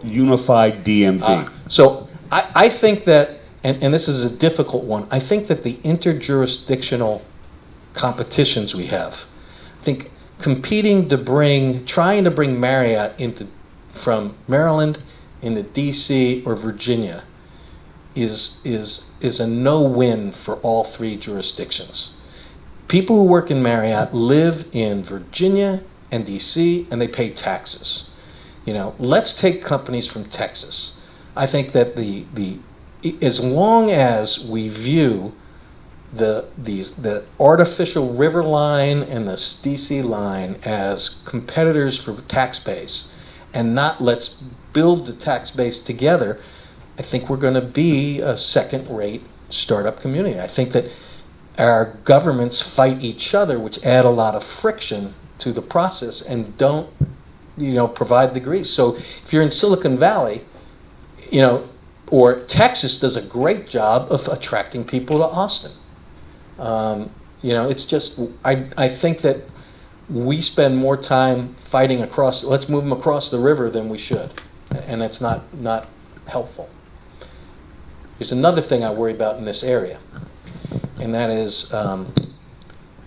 Unified DMV. So I think that, and this is a difficult one, I think that the interjurisdictional competitions we have, I think trying to bring Marriott from Maryland into DC or Virginia is a no-win for all 3 jurisdictions. People who work in Marriott live in Virginia and DC and they pay taxes. Let's take companies from Texas. I think that as long as we view the artificial river line and the DC line as competitors for tax base and not let's build the tax base together, I think we're going to be a second-rate startup community. I think that our governments fight each other, which add a lot of friction to the process and don't, provide the grease. So if you're in Silicon Valley, or Texas does a great job of attracting people to Austin. It's just, I think that we spend more time fighting let's move them across the river than we should. And that's not helpful. There's another thing I worry about in this area. And that is, I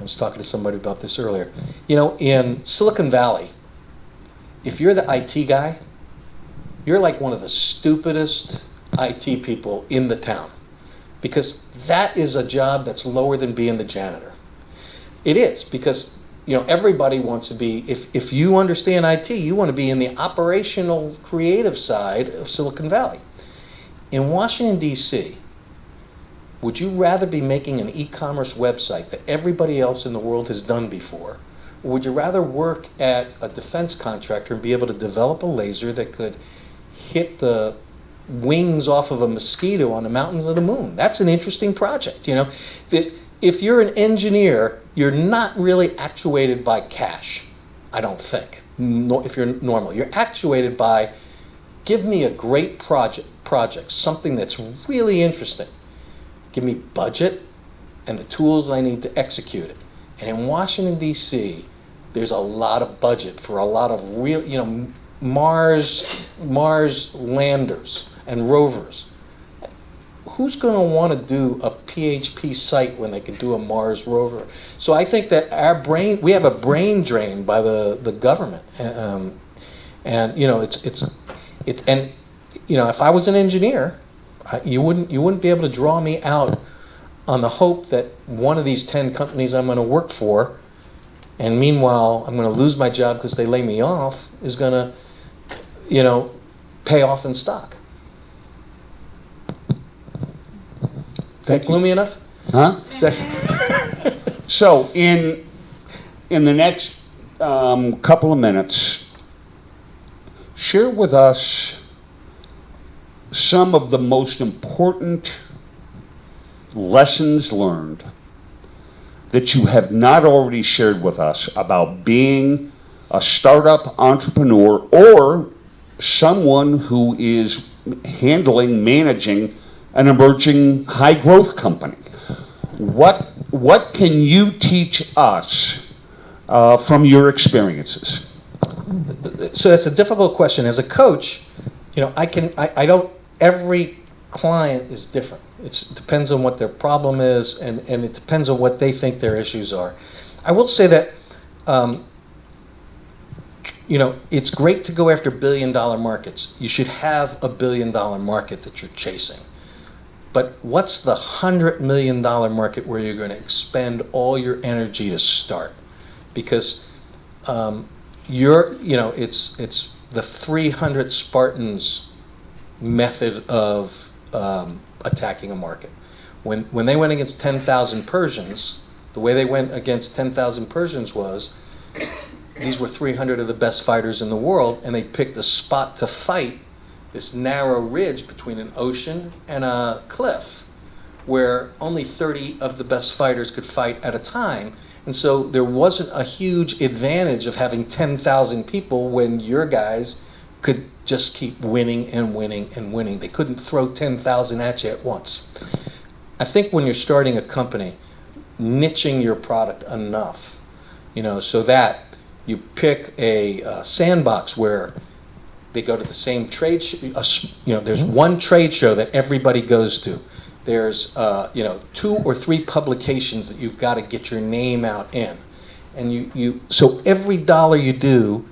was talking to somebody about this earlier. In Silicon Valley, if you're the IT guy, you're like one of the stupidest IT people in the town. Because that is a job that's lower than being the janitor. It is, because everybody wants to be, if you understand IT, you want to be in the operational creative side of Silicon Valley. In Washington, D.C., would you rather be making an e-commerce website that everybody else in the world has done before? Or would you rather work at a defense contractor and be able to develop a laser that could hit the wings off of a mosquito on the mountains of the moon? That's an interesting project, you know. If you're an engineer, you're not really actuated by cash, I don't think. If you're normal, you're actuated by, give me a great project, something that's really interesting. Give me budget and the tools I need to execute it. And in Washington, D.C., there's a lot of budget for a lot of real, you know, Mars landers and rovers. Who's going to want to do a PHP site when they can do a Mars rover? So I think that we have a brain drain by the government, and you know, and you know, if I was an engineer, you wouldn't be able to draw me out on the hope that one of these 10 companies I'm going to work for, and meanwhile I'm going to lose my job because they lay me off, is going to, you know, pay off in stock. Is that gloomy enough? Huh? So in the next couple of minutes, share with us some of the most important lessons learned that you have not already shared with us about being a startup entrepreneur or someone who is managing an emerging high growth company. What can you teach us from your experiences? So that's a difficult question. As a coach, you know, I don't, every client is different. It depends on what their problem is, and it depends on what they think their issues are. I will say that, you know, it's great to go after billion-dollar markets. You should have a billion-dollar market that you're chasing. But what's the $100 million market where you're going to expend all your energy to start? Because you know, it's the 300 Spartans method of attacking a market. When they went against 10,000 Persians, the way they went against 10,000 Persians was, these were 300 of the best fighters in the world, and they picked a spot to fight, this narrow ridge between an ocean and a cliff, where only 30 of the best fighters could fight at a time. And so there wasn't a huge advantage of having 10,000 people when your guys could just keep winning and winning and winning. They couldn't throw 10,000 at you at once. I think when you're starting a company, niching your product enough, you know, so that you pick a sandbox where they go to the same trade show. You know, there's one trade show that everybody goes to. There's you know, 2 or 3 publications that you've got to get your name out in, and so every dollar you do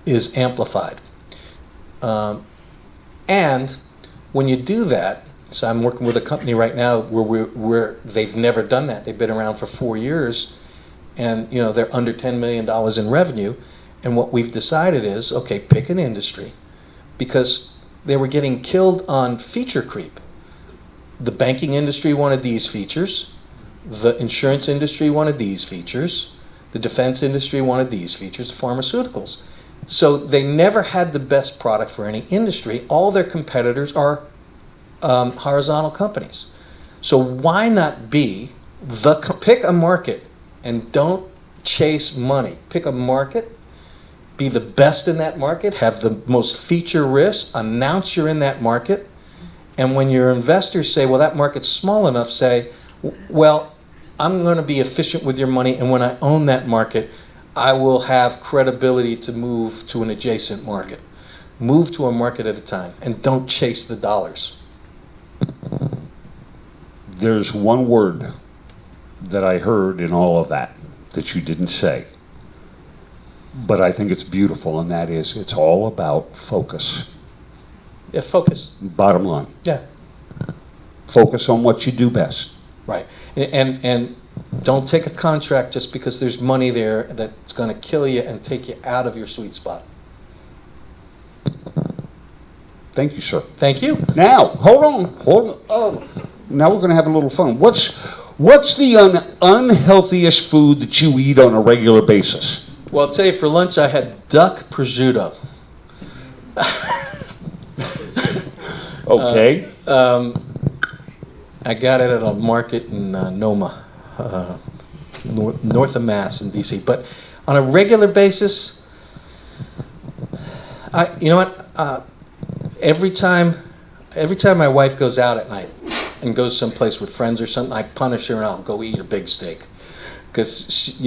is amplified. And when you do that, so I'm working with a company right now where they've never done that. They've been around for 4 years, and you know, they're under $10 million in revenue. And what we've decided is, okay, pick an industry, because they were getting killed on feature creep. The banking industry wanted these features, the insurance industry wanted these features, the defense industry wanted these features, pharmaceuticals. So they never had the best product for any industry. All their competitors are horizontal companies. So why not pick a market and don't chase money. Pick a market, be the best in that market, have the most feature rich, announce you're in that market, and when your investors say, well, that market's small enough, say, well, I'm going to be efficient with your money, and when I own that market, I will have credibility to move to an adjacent market. Move to a market at a time, and don't chase the dollars. There's one word that I heard in all of that you didn't say, but I think it's beautiful, and that is, it's all about focus. Yeah, focus. Bottom line. Yeah. Focus on what you do best. Right. And don't take a contract just because there's money there that's going to kill you and take you out of your sweet spot. Thank you, sir. Thank you. Now, hold on. Oh, Now we're going to have a little fun. What's the unhealthiest food that you eat on a regular basis? Well, I'll tell you, for lunch I had duck prosciutto. Okay. I got it at a market in Noma, north of Mass in DC. But on a regular basis, you know what? Every time my wife goes out at night and goes someplace with friends or something, I punish her and I'll go eat a big steak because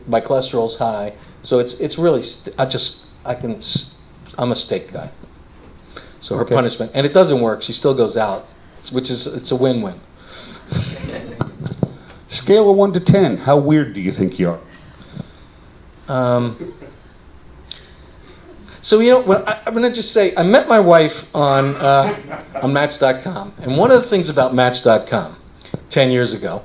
my cholesterol's high. So it's really I'm a steak guy. So her punishment, and it doesn't work. She still goes out, it's a win-win. Scale of 1 to 10, how weird do you think you are? So I'm going to just say, I met my wife on Match.com, and one of the things about Match.com 10 years ago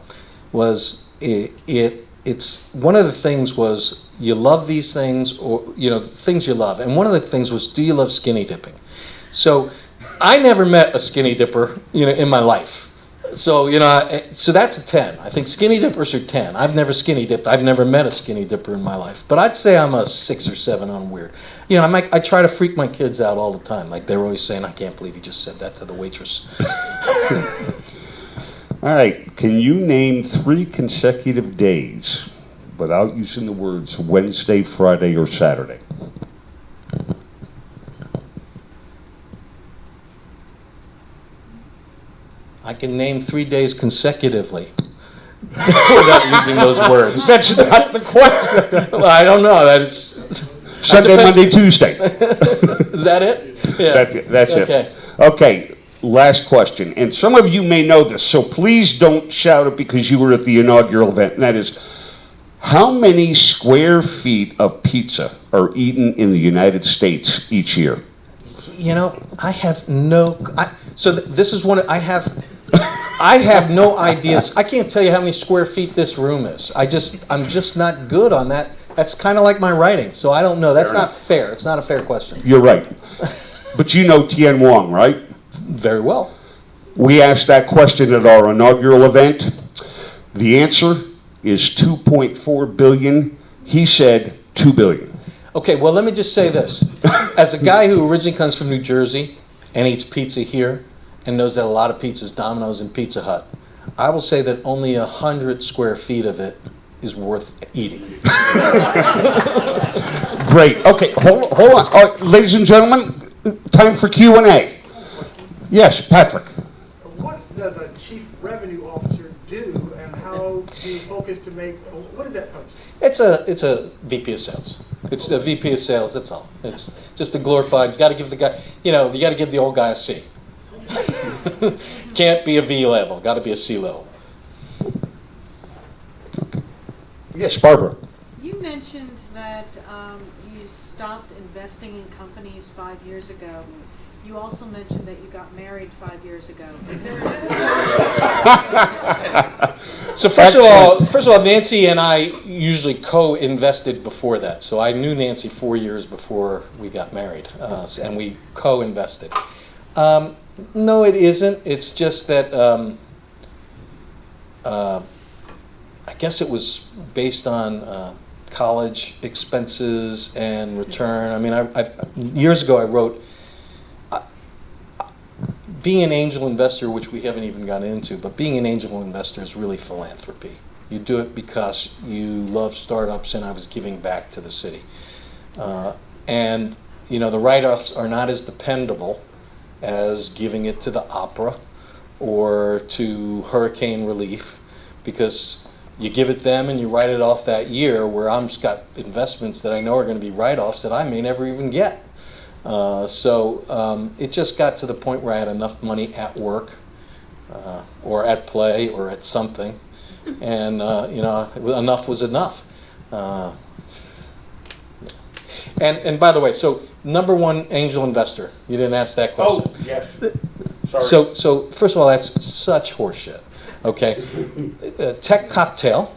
was it's one of the things was you love these things, or things you love, and one of the things was, do you love skinny dipping? So I never met a skinny dipper in my life. So so that's a 10. I think skinny dippers are 10. I've never skinny dipped. I've never met a skinny dipper in my life. But I'd say I'm a 6 or 7 on weird. I try to freak my kids out all the time. Like they're always saying, I can't believe you just said that to the waitress. All right, can you name 3 consecutive days without using the words Wednesday, Friday, or Saturday? I can name 3 days consecutively without using those words. That's not the question. Well, I don't know. Sunday, Monday, Tuesday. Is that it? Yeah. That's okay. it. Okay, last question. And some of you may know this, so please don't shout it because you were at the inaugural event. And that is, how many square feet of pizza are eaten in the United States each year? I have no. This is one. I have no ideas. I can't tell you how many square feet this room is. I'm just not good on that. That's kind of like my writing, so I don't know. That's not fair. It's not a fair question. You're right. But you know Tien Wong, right? Very well. We asked that question at our inaugural event. The answer is 2.4 billion. He said 2 billion. Okay, well, let me just say this. As a guy who originally comes from New Jersey and eats pizza here and knows that a lot of pizza is Domino's and Pizza Hut, I will say that only 100 square feet of it is worth eating. Great. Okay, hold on. All right, ladies and gentlemen, time for Q&A. Yes, Patrick. What does a chief revenue officer do, and how do you focus to make? What is that post? It's a VP of sales. It's a VP of sales. That's all. It's just a glorified. You got to give the guy. You got to give the old guy a C. Can't be a V level. Got to be a C level. Yes, Barbara. You mentioned that you stopped investing in companies 5 years ago. You also mentioned that you got married 5 years ago. Is there? So first of all, Nancy and I usually co-invested before that. So I knew Nancy 4 years before we got married, and we co-invested. No, it isn't. It's just that I guess it was based on college expenses and return. I mean, years ago I wrote, being an angel investor, which we haven't even gotten into, but being an angel investor is really philanthropy. You do it because you love startups, and I was giving back to the city. And the write-offs are not as dependable as giving it to the opera or to hurricane relief, because you give it them and you write it off that year, where I'm just got investments that I know are going to be write-offs that I may never even get. So it just got to the point where I had enough money at work or at play or at something, and enough was enough. And by the way, so number one angel investor, you didn't ask that question. Oh, yes. Sorry. So first of all, that's such horseshit. Okay, Tech Cocktail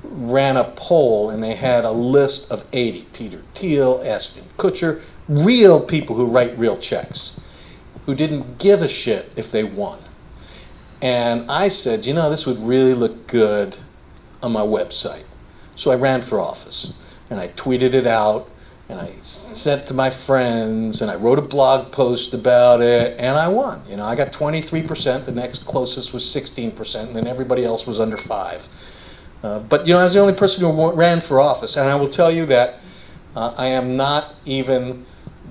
ran a poll, and they had a list of 80. Peter Thiel, Ashton Kutcher, real people who write real checks, who didn't give a shit if they won. And I said, this would really look good on my website. So I ran for office, and I tweeted it out, and I sent it to my friends, and I wrote a blog post about it, and I won. I got 23%, the next closest was 16%, and then everybody else was under 5%. But I was the only person who ran for office, and I will tell you that I am not even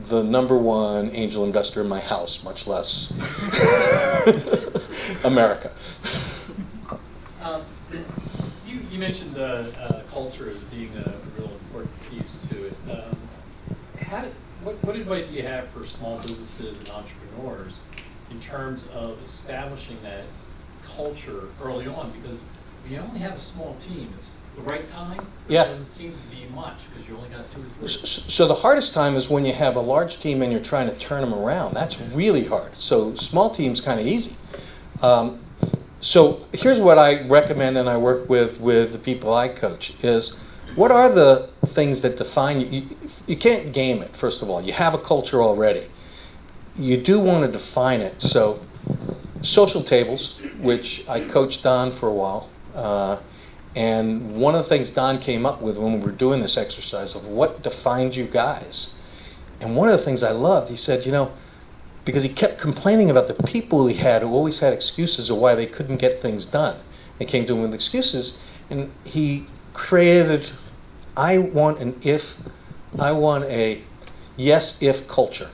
the #1 angel investor in my house, much less America. You mentioned culture as being a real important piece to it. What advice do you have for small businesses and entrepreneurs in terms of establishing that culture early on? Because when you only have a small team, it's the right time. Yeah. It doesn't seem to be much because you only got 2 or 3. So the hardest time is when you have a large team and you're trying to turn them around. That's really hard. So small team's kind of easy. So here's what I recommend, and I work with the people I coach, is what are the things that define you? You can't game it, first of all. You have a culture already. You do want to define it. So social tables, which I coached Don for a while, and one of the things Don came up with when we were doing this exercise of what defines you guys. And one of the things I loved, he said, because he kept complaining about the people he had who always had excuses of why they couldn't get things done. They came to him with excuses, and he created, I want a yes-if culture.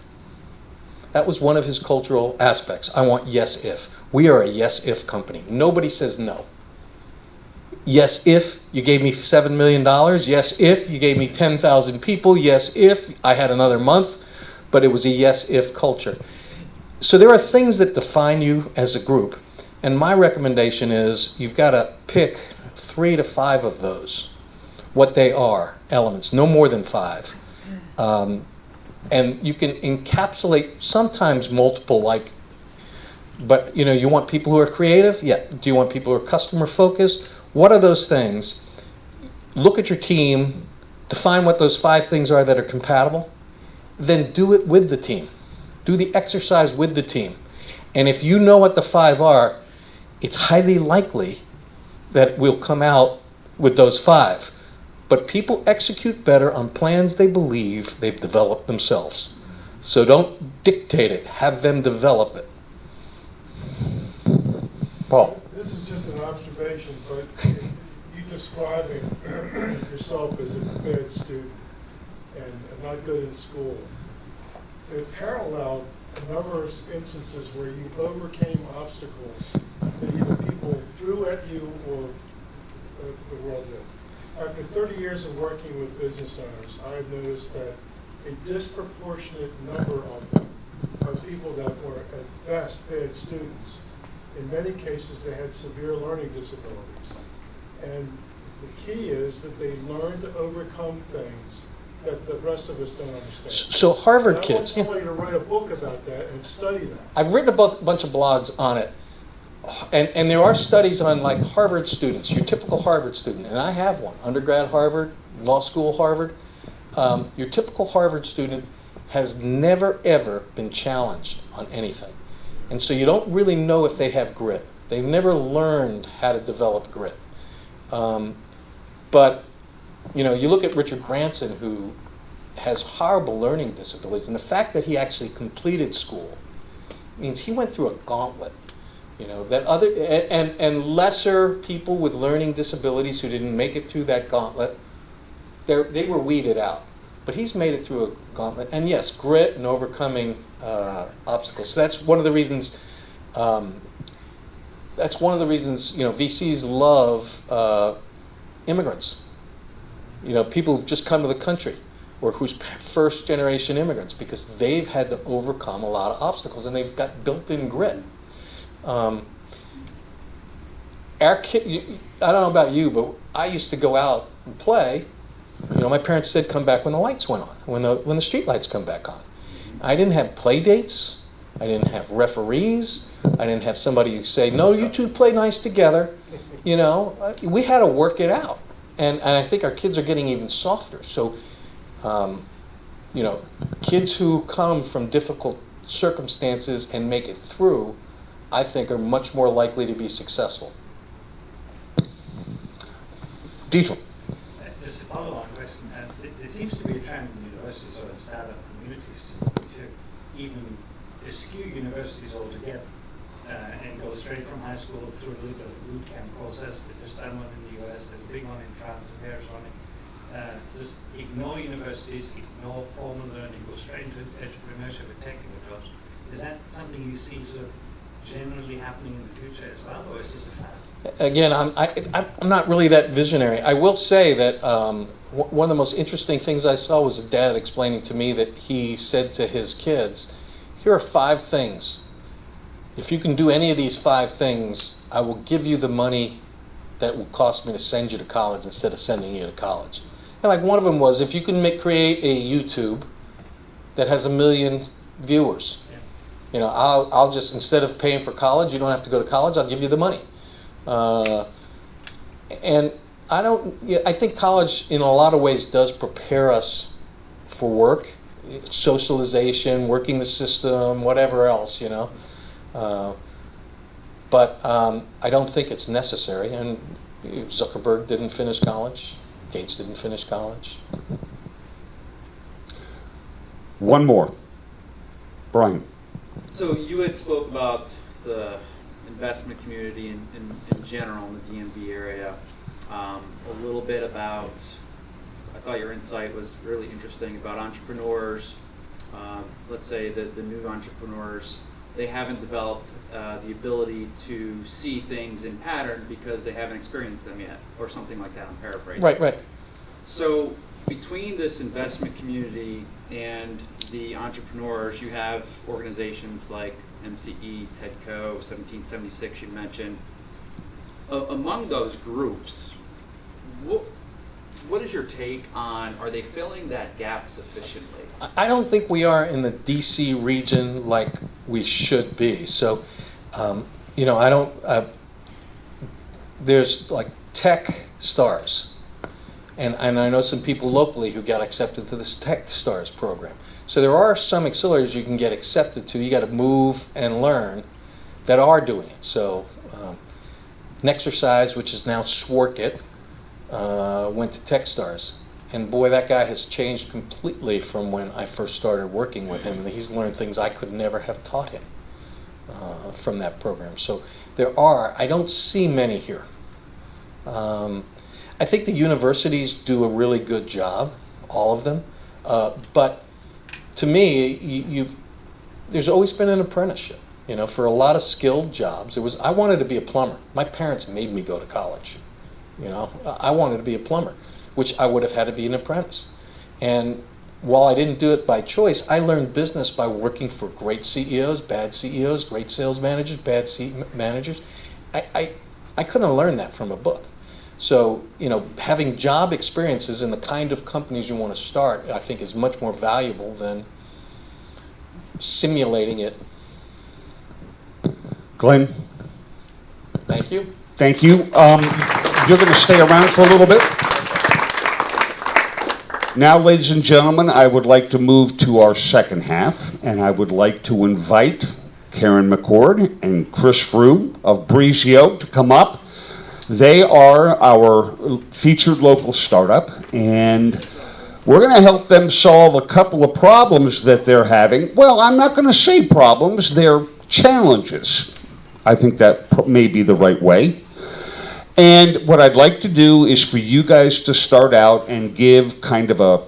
That was one of his cultural aspects. I want yes-if. We are a yes-if company. Nobody says no. Yes, if you gave me $7 million. Yes, if you gave me 10,000 people. Yes, if I had another month. But it was a yes-if culture. So there are things that define you as a group. And my recommendation is you've got to pick 3 to 5 of those. What they are, elements, no more than 5. And you can encapsulate sometimes multiple, but you want people who are creative? Yeah. Do you want people who are customer focused? What are those things? Look at your team, define what those 5 things are that are compatible, then do it with the team. Do the exercise with the team. And if you know what the 5 are, it's highly likely that we'll come out with those 5. But people execute better on plans they believe they've developed themselves. So don't dictate it, have them develop it. Paul. This is just an observation, but you describing yourself as a bad student and not good in school. It paralleled a number of instances where you overcame obstacles that either people threw at you or the world did. After 30 years of working with business owners, I've noticed that a disproportionate number of them are people that were at best bad students. In many cases, they had severe learning disabilities. And the key is that they learn to overcome things that the rest of us don't understand. So Harvard and I kids. want somebody to write a book about that and study that. I've written a bunch of blogs on it. And there are studies on Harvard students, your typical Harvard student, and I have one, undergrad Harvard, law school Harvard. Your typical Harvard student has never, ever been challenged on anything. And so you don't really know if they have grit. They've never learned how to develop grit. But, you look at Richard Branson, who has horrible learning disabilities, and the fact that he actually completed school means he went through a gauntlet. That other and lesser people with learning disabilities who didn't make it through that gauntlet, they were weeded out. But he's made it through a gauntlet, and yes, grit and overcoming obstacles. So that's one of the reasons. VCs love immigrants. People who've just come to the country, or who's first generation immigrants, because they've had to overcome a lot of obstacles, and they've got built-in grit. Our kid, I don't know about you, but I used to go out and play. My parents said come back when the lights went on, when the street lights come back on. I didn't have play dates. I didn't have referees. I didn't have somebody who say, no, you two play nice together. We had to work it out. And I think our kids are getting even softer. So, kids who come from difficult circumstances and make it through I think, are much more likely to be successful. Dietrich. Just a follow-on question. There seems to be a trend in universities or in startup communities to even eschew universities altogether and go straight from high school through a little bit of a boot camp process. There's done one in the US, there's a big one in France, and there's running. Just ignore universities, ignore formal learning, go straight into entrepreneurship and technical jobs. Is that something you see sort of generally happening in the future as well, or is this a fad? Again, I'm not really that visionary. I will say that one of the most interesting things I saw was a dad explaining to me that he said to his kids, here are 5 things. If you can do any of these 5 things, I will give you the money that will cost me to send you to college instead of sending you to college. And like one of them was, if you can create a YouTube that has 1 million viewers, you know, I'll just, instead of paying for college, you don't have to go to college, I'll give you the money. And I think college in a lot of ways does prepare us for work, socialization, working the system, whatever else, you know. But I don't think it's necessary. And Zuckerberg didn't finish college. Gates didn't finish college. One more. Brian. So you had spoke about the investment community in general in the DMV area. A little bit about, I thought your insight was really interesting about entrepreneurs. Let's say that the new entrepreneurs, they haven't developed the ability to see things in pattern because they haven't experienced them yet, or something like that. I'm paraphrasing. Right. So between this investment community and the entrepreneurs, you have organizations like MCE, TEDCO, 1776 you mentioned. Among those groups, what is your take on, are they filling that gap sufficiently? I don't think we are in the DC region like we should be. So, you know, I don't, there's like tech stars. And I know some people locally who got accepted to this Tech Stars program. So there are some accelerators you can get accepted to. You got to move and learn that are doing it. So Nexercise, which is now Swarkit, went to Tech Stars. And boy, that guy has changed completely from when I first started working with him. And he's learned things I could never have taught him from that program. So there are, I don't see many here. I think the universities do a really good job, all of them. But to me, there's always been an apprenticeship. You know, for a lot of skilled jobs, I wanted to be a plumber. My parents made me go to college. You know, I wanted to be a plumber, which I would have had to be an apprentice. And while I didn't do it by choice, I learned business by working for great CEOs, bad CEOs, great sales managers, bad managers. I couldn't have learned that from a book. So, you know, having job experiences in the kind of companies you want to start, I think is much more valuable than simulating it. Glenn. Thank you. Thank you. You're going to stay around for a little bit. Now, ladies and gentlemen, I would like to move to our second half, and I would like to invite Karen McCord and Chris Frew of Breezio to come up. They are our featured local startup, and we're going to help them solve a couple of problems that they're having. Well, I'm not going to say problems, they're challenges. I think that may be the right way. And what I'd like to do is for you guys to start out and give kind of a,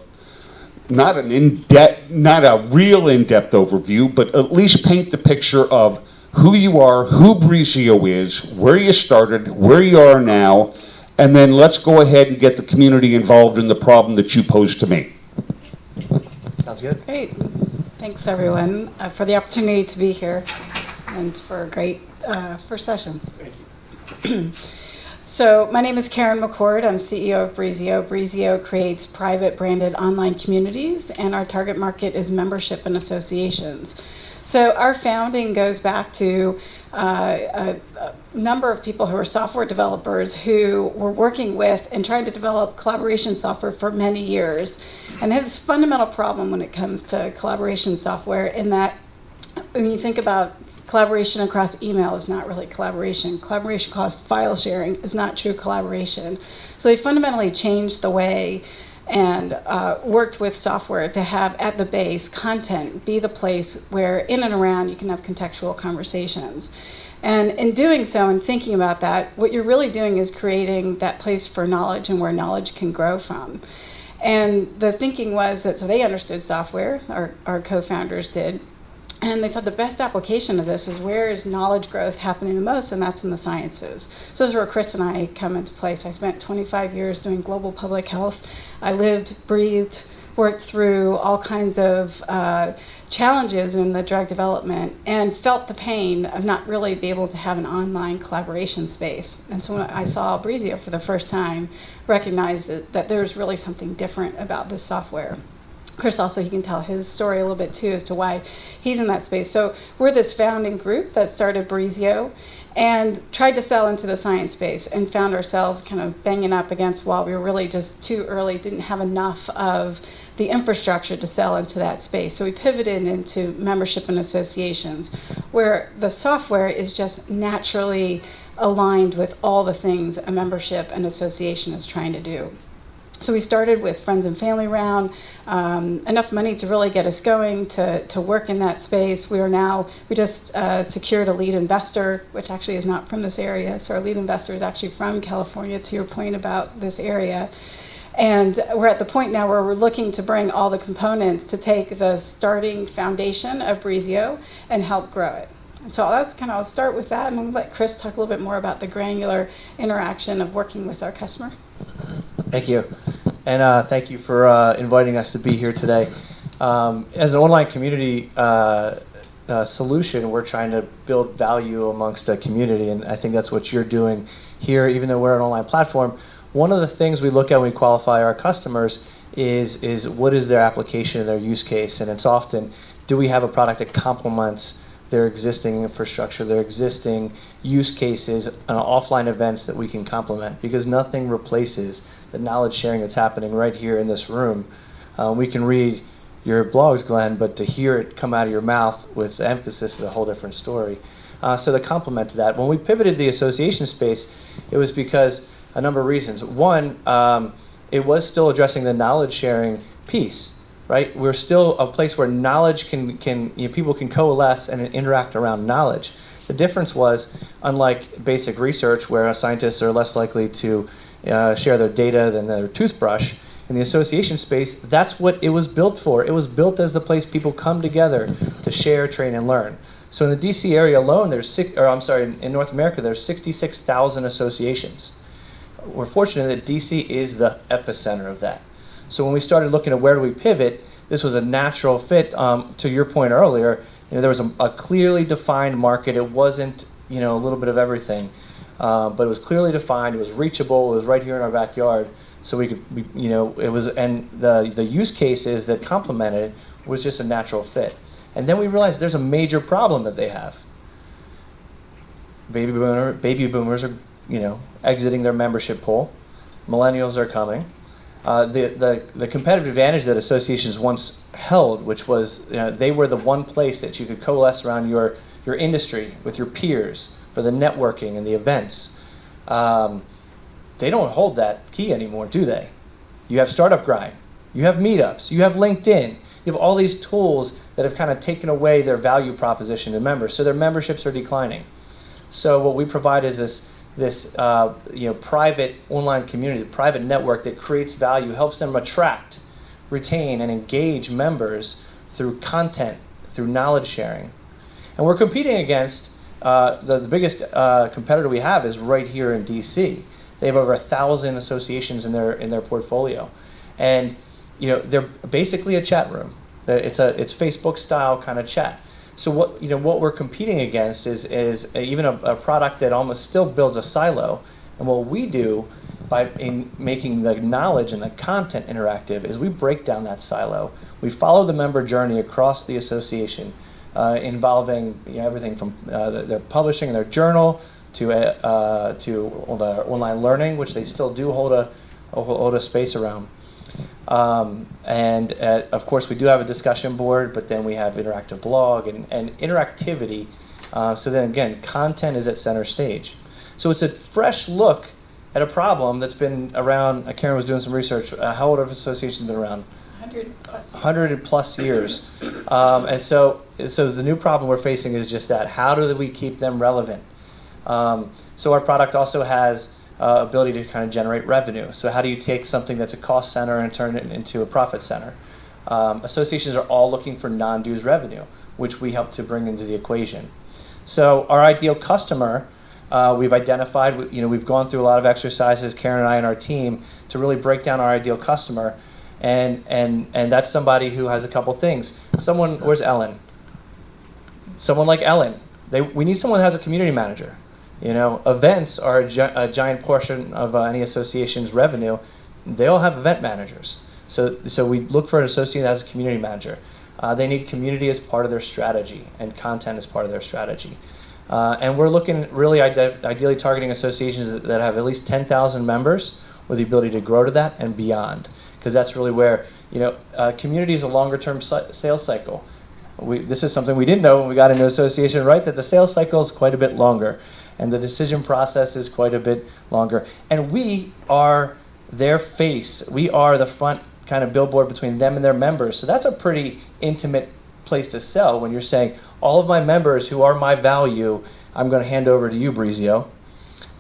not a real in-depth overview, but at least paint the picture of who you are, who Breezio is, where you started, where you are now, and then let's go ahead and get the community involved in the problem that you posed to me. Sounds good. Great. Thanks, everyone, for the opportunity to be here and for a great first session. Thank you. So my name is Karen McCord. I'm CEO of Breezio. Breezio creates private branded online communities, and our target market is membership and associations. So our founding goes back to a number of people who are software developers who were working with and trying to develop collaboration software for many years. And they had this fundamental problem when it comes to collaboration software in that when you think about Collaboration across email is not really collaboration. Collaboration across file sharing is not true collaboration. So they fundamentally changed the way and worked with software to have at the base content be the place where in and around you can have contextual conversations. And in doing so and thinking about that, what you're really doing is creating that place for knowledge and where knowledge can grow from. And the thinking was that, so they understood software, our co-founders did, and they thought the best application of this is where is knowledge growth happening the most, and that's in the sciences. So this is where Chris and I come into place. I spent 25 years doing global public health. I lived, breathed, worked through all kinds of challenges in the drug development and felt the pain of not really be able to have an online collaboration space. And so when I saw Breezio for the first time, recognized that there's really something different about this software. Chris also, he can tell his story a little bit too as to why he's in that space. So we're this founding group that started Breezio and tried to sell into the science space and found ourselves kind of banging up against wall. We were really just too early, didn't have enough of the infrastructure to sell into that space. So we pivoted into membership and associations, where the software is just naturally aligned with all the things a membership and association is trying to do. So we started with friends and family round, enough money to really get us going to work in that space. We just secured a lead investor, which actually is not from this area. So our lead investor is actually from California, to your point about this area. And we're at the point now where we're looking to bring all the components to take the starting foundation of Breezio and help grow it. So that's kind of, I'll start with that, and then let Chris talk a little bit more about the granular interaction of working with our customer. Thank you. And thank you for inviting us to be here today. As an online community solution, we're trying to build value amongst a community, and I think that's what you're doing here, even though we're an online platform. One of the things we look at when we qualify our customers is what is their application and their use case, and it's often, do we have a product that complements their existing infrastructure, their existing use cases, offline events that we can complement, because nothing replaces the knowledge sharing that's happening right here in this room. We can read your blogs, Glenn, but to hear it come out of your mouth with emphasis is a whole different story. So to complement to that, when we pivoted the association space, it was because a number of reasons. One, it was still addressing the knowledge sharing piece. Right? We're still a place where knowledge people can coalesce and interact around knowledge. The difference was, unlike basic research, where scientists are less likely to share their data than their toothbrush, in the association space, that's what it was built for. It was built as the place people come together to share, train, and learn. So in the DC area alone, in North America, there's 66,000 associations. We're fortunate that DC is the epicenter of that. So when we started looking at where do we pivot, this was a natural fit. To your point earlier, there was a clearly defined market. It wasn't a little bit of everything, but it was clearly defined. It was reachable. It was right here in our backyard. So it was, and the use cases that complemented it was just a natural fit. And then we realized there's a major problem that they have. Baby boomers are exiting their membership pool. Millennials are coming. The competitive advantage that associations once held, which was they were the one place that you could coalesce around your industry with your peers for the networking and the events. They don't hold that key anymore, do they? You have Startup Grind, you have meetups, you have LinkedIn, you have all these tools that have kind of taken away their value proposition to members, so their memberships are declining. So what we provide is this private online community, private network that creates value, helps them attract, retain, and engage members through content, through knowledge sharing. And we're competing against, the biggest competitor we have is right here in DC. They have over 1,000 associations in their portfolio. And they're basically a chat room. It's Facebook style kind of chat. So what we're competing against is even a product that almost still builds a silo. And what we do in making the knowledge and the content interactive is we break down that silo. We follow the member journey across the association, involving everything from their publishing in their journal to the online learning, which they still do hold a space around. Of course, we do have a discussion board, but then we have interactive blog and interactivity So then again, content is at center stage. So it's a fresh look at a problem that's been around. Karen was doing some research. How old have associations been around? 100 plus years. 100 plus years. And so the new problem we're facing is just that. How do we keep them relevant? So our product also has ability to kind of generate revenue. So how do you take something that's a cost center and turn it into a profit center? Associations are all looking for non-dues revenue, which we help to bring into the equation. So our ideal customer, we've identified, we've gone through a lot of exercises, Karen and I and our team, to really break down our ideal customer. And that's somebody who has a couple things. Where's Ellen? Someone like Ellen. We need someone that has a community manager. Events are a giant portion of any association's revenue. They all have event managers. So we look for an associate that has a community manager. They need community as part of their strategy and content as part of their strategy. And we're looking really ideally targeting associations that have at least 10,000 members with the ability to grow to that and beyond. Because that's really where, community is a longer term sales cycle. This is something we didn't know when we got into association, right? That the sales cycle is quite a bit longer and the decision process is quite a bit longer. And we are their face. We are the front kind of billboard between them and their members. So that's a pretty intimate place to sell when you're saying, all of my members who are my value, I'm going to hand over to you, Breezio.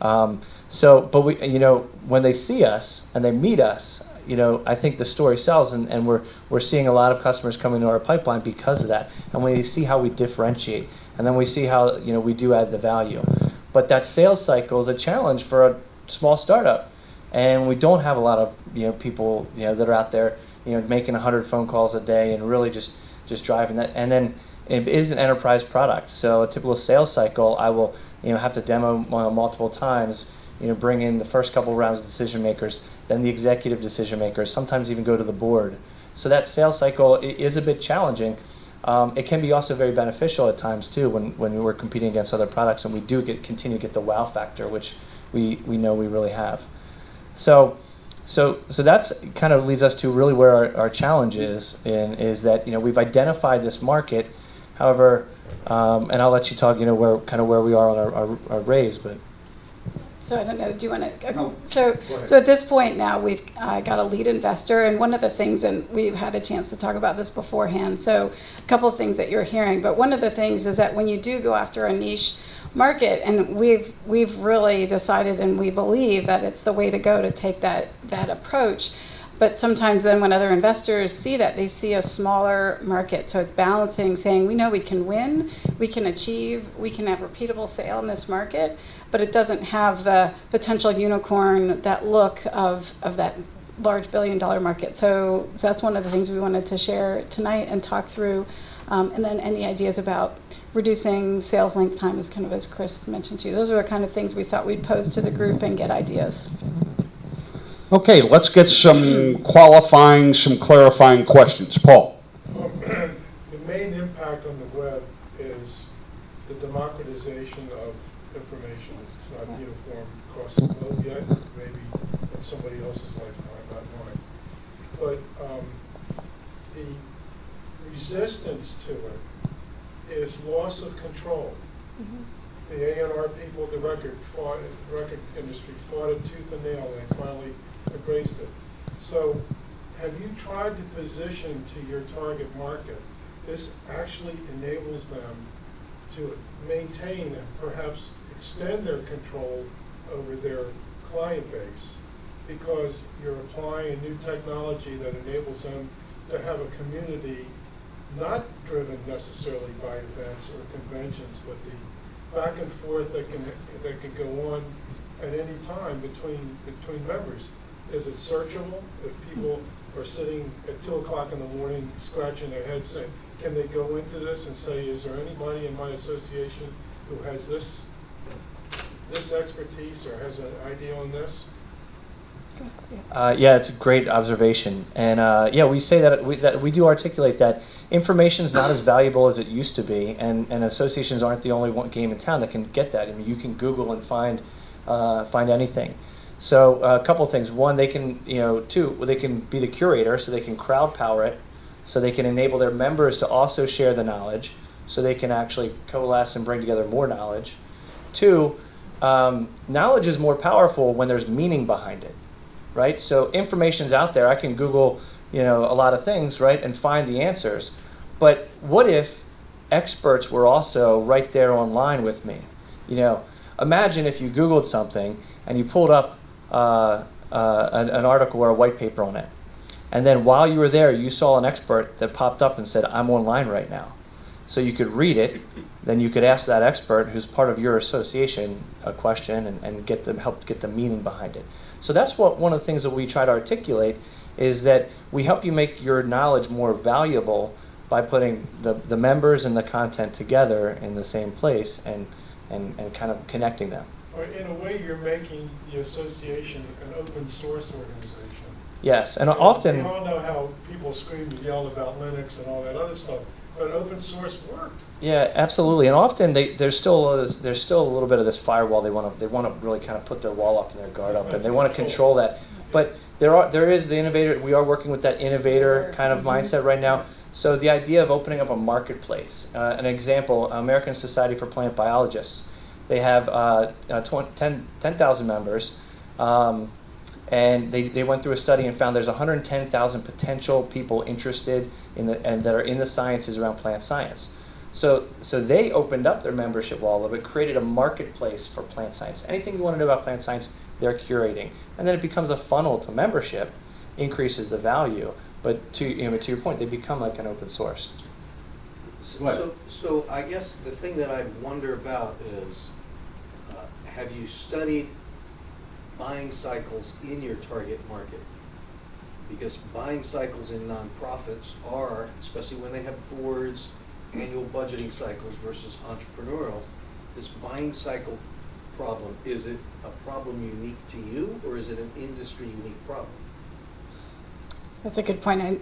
But we, when they see us and they meet us, I think the story sells, and we're seeing a lot of customers coming to our pipeline because of that. And when they see how we differentiate, and then we see how we do add the value. But that sales cycle is a challenge for a small startup, and we don't have a lot of people that are out there making 100 phone calls a day and really just driving that. And then it is an enterprise product, so a typical sales cycle, I will have to demo multiple times. Bring in the first couple rounds of decision makers, then the executive decision makers, sometimes even go to the board. So that sales cycle is a bit challenging. It can be also very beneficial at times too when we're competing against other products, and we do continue to get the wow factor, which we know we really have. So that's kind of leads us to really where our challenge is that we've identified this market. However, and I'll let you talk where we are on our raise, but. So I don't know, do you want to, No. so at this point now, we've got a lead investor, and one of the things, and we've had a chance to talk about this beforehand, so a couple of things that you're hearing, but one of the things is that when you do go after a niche market, and we've really decided and we believe that it's the way to go to take that approach. But sometimes then when other investors see that, they see a smaller market. So it's balancing, saying, we know we can win, we can achieve, we can have repeatable sale in this market, but it doesn't have the potential unicorn, that look of that large billion-dollar market. So that's one of the things we wanted to share tonight and talk through. And then any ideas about reducing sales length time, is kind of as Chris mentioned to you. Those are the kind of things we thought we'd pose to the group and get ideas. Okay, let's get some qualifying, some clarifying questions. Paul. The main impact on the web is the democratization of information. It's not uniform across the globe yet, maybe in somebody else's lifetime, not mine. But the resistance to it is loss of control. Mm-hmm. The A&R people, the record industry fought it tooth and nail, and they finally embraced it. So have you tried to position to your target market? This actually enables them to maintain and perhaps extend their control over their client base, because you're applying a new technology that enables them to have a community not driven necessarily by events or conventions, but the back and forth that can go on at any time between members. Is it searchable? If people are sitting at 2 o'clock in the morning scratching their heads saying, can they go into this and say, is there anybody in my association who has this expertise or has an idea on this? Yeah, it's a great observation. And we say that we do articulate that information is not as valuable as it used to be, and associations aren't the only one game in town that can get that. I mean, you can Google and find anything. So a couple of things. One, they can, they can be the curator, so they can crowd power it, so they can enable their members to also share the knowledge. so they can actually coalesce and bring together more knowledge. Two, knowledge is more powerful when there's meaning behind it, right? So information's out there. I can Google, a lot of things, right, and find the answers. But what if experts were also right there online with me? Imagine if you Googled something and you pulled up an article or a white paper on it. And then while you were there, you saw an expert that popped up and said, I'm online right now. So you could read it, then you could ask that expert who's part of your association a question and help get the meaning behind it. So that's one of the things that we try to articulate, is that we help you make your knowledge more valuable by putting the members and the content together in the same place and kind of connecting them. Or in a way, you're making the association an open source organization. Yes, and often... We all know how people scream and yell about Linux and all that other stuff, but open source worked. Yeah, absolutely. And often there's still a little bit of this firewall. They want to really kind of put their wall up and their guard up, and they want to control that. But there is the innovator. We are working with that innovator kind of mindset right now. So the idea of opening up a marketplace. An example: American Society for Plant Biologists. They have 10,000 members. And they went through a study and found there's 110,000 potential people interested and that are in the sciences around plant science. So they opened up their membership wall a little bit, created a marketplace for plant science. Anything you want to know about plant science, they're curating, and then it becomes a funnel to membership, increases the value. But to your point, they become like an open source. So I guess the thing that I wonder about is, have you studied buying cycles in your target market? Because buying cycles in nonprofits are, especially when they have boards, annual budgeting cycles versus entrepreneurial, this buying cycle problem, is it a problem unique to you, or is it an industry unique problem? That's a good point.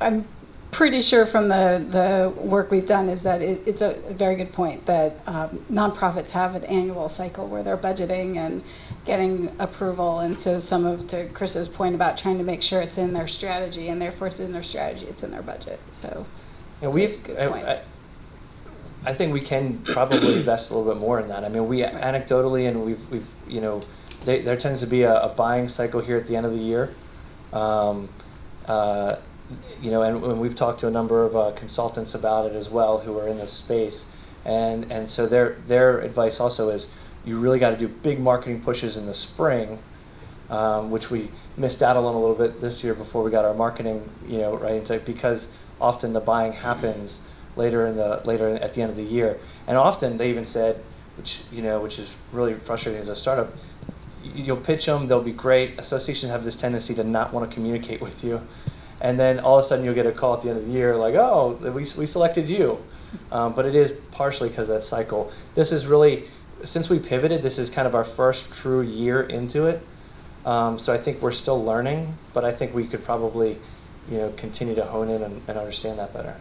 I'm pretty sure from the work we've done is that it's a very good point that nonprofits have an annual cycle where they're budgeting and getting approval, and so to Chris's point about trying to make sure it's in their strategy, and therefore it's in their strategy, it's in their budget. So, and I think we can probably invest a little bit more in that. I mean, we anecdotally, and we've there tends to be a buying cycle here at the end of the year. And we've talked to a number of consultants about it as well who are in this space, and so their advice also is you really got to do big marketing pushes in the spring, which we missed out on a little bit this year before we got our marketing right into it, because often the buying happens later at the end of the year, and often they even said, which is really frustrating as a startup. You'll pitch them, they'll be great. Associations have this tendency to not want to communicate with you. And then all of a sudden you'll get a call at the end of the year like, oh, we selected you. But it is partially because of that cycle. This is really, since we pivoted, this is kind of our first true year into it. So I think we're still learning, but I think we could probably continue to hone in and understand that better.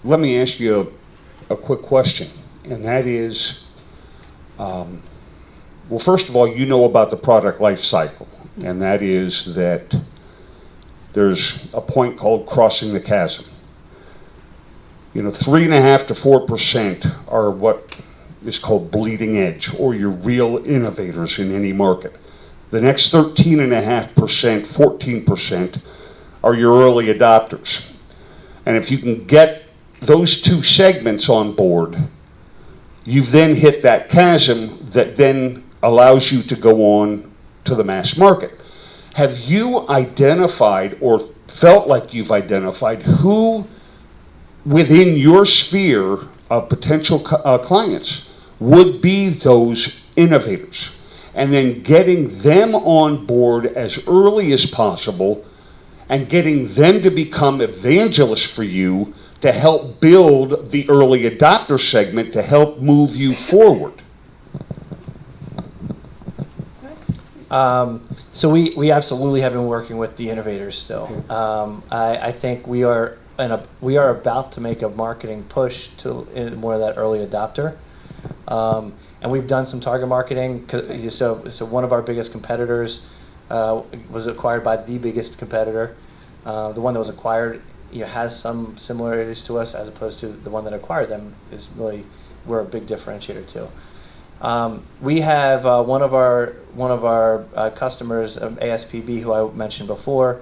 Let me ask you a quick question, and that is, well, first of all, you know about the product life cycle, and that is that there's a point called crossing the chasm. 3.5% to 4% are what is called bleeding edge, or your real innovators in any market. The next 13.5%, 14% are your early adopters. And if you can get those two segments on board, you've then hit that chasm that then allows you to go on to the mass market. Have you identified, or felt like you've identified, who within your sphere of potential clients would be those innovators? And then getting them on board as early as possible and getting them to become evangelists for you to help build the early adopter segment to help move you forward. So we absolutely have been working with the innovators still. I think we are about to make a marketing push to more of that early adopter. And we've done some target marketing. So one of our biggest competitors was acquired by the biggest competitor. The one that was acquired has some similarities to us as opposed to the one that acquired them is really we're a big differentiator too. We have one of our customers, ASPB, who I mentioned before.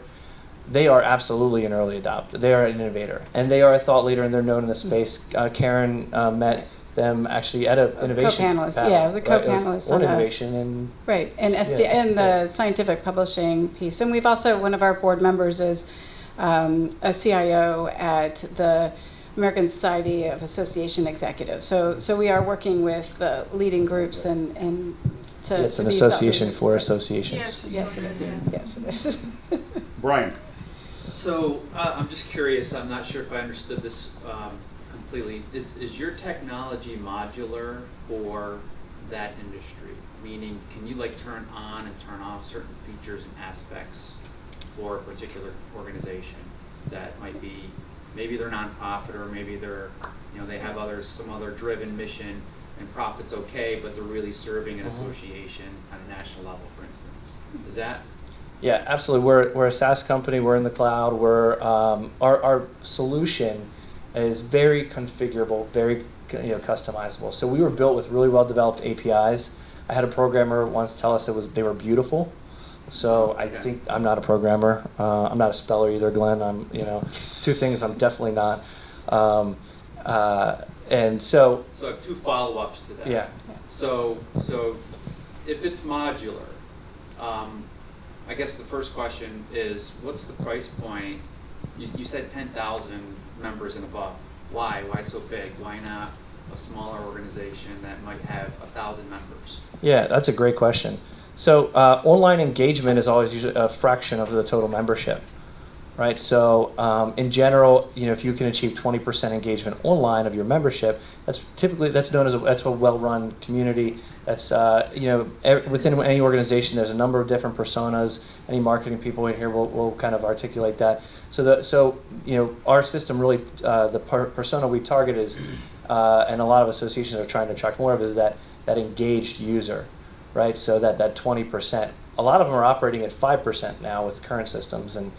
They are absolutely an early adopter. They are an innovator, and they are a thought leader, and they're known in the space. Karen met them actually at an innovation co-panelist. panel, Yeah, I was a right? co-panelist on on innovation and right, and Yeah. in the scientific publishing piece. And we've also, one of our board members is a CIO at the American Society of Association Executives. So we are working with the leading groups and to it's an be association thought for leaders. associations. Yes, it is. Yes, it is. Brian. So I'm just curious. I'm not sure if I understood this completely. Is your technology modular for that industry? Meaning, can you like turn on and turn off certain features and aspects for a particular organization that might be, maybe they're nonprofit, or maybe they're, they have some other driven mission and profit's okay, but they're really serving an association on a national level, for instance. Is that? Yeah, absolutely. We're a SaaS company. We're in the cloud. We're our solution is very configurable, very customizable. So we were built with really well developed APIs. I had a programmer once tell us they were beautiful. So I think I'm not a programmer. I'm not a speller either, Glenn. I'm two things I'm definitely not. And so I have two follow-ups to that. Yeah. So if it's modular, I guess the first question is, what's the price point? You said 10,000 members and above. Why? Why so big? Why not a smaller organization that might have 1,000 members? Yeah, that's a great question. So online engagement is always usually a fraction of the total membership, right? So in general, if you can achieve 20% engagement online of your membership, that's known as that's a well-run community. That's within any organization, there's a number of different personas. Any marketing people in here will kind of articulate that. So our system really the persona we target is, and a lot of associations are trying to attract more of, is that engaged user. Right, so that 20%. A lot of them are operating at 5% now with current systems, and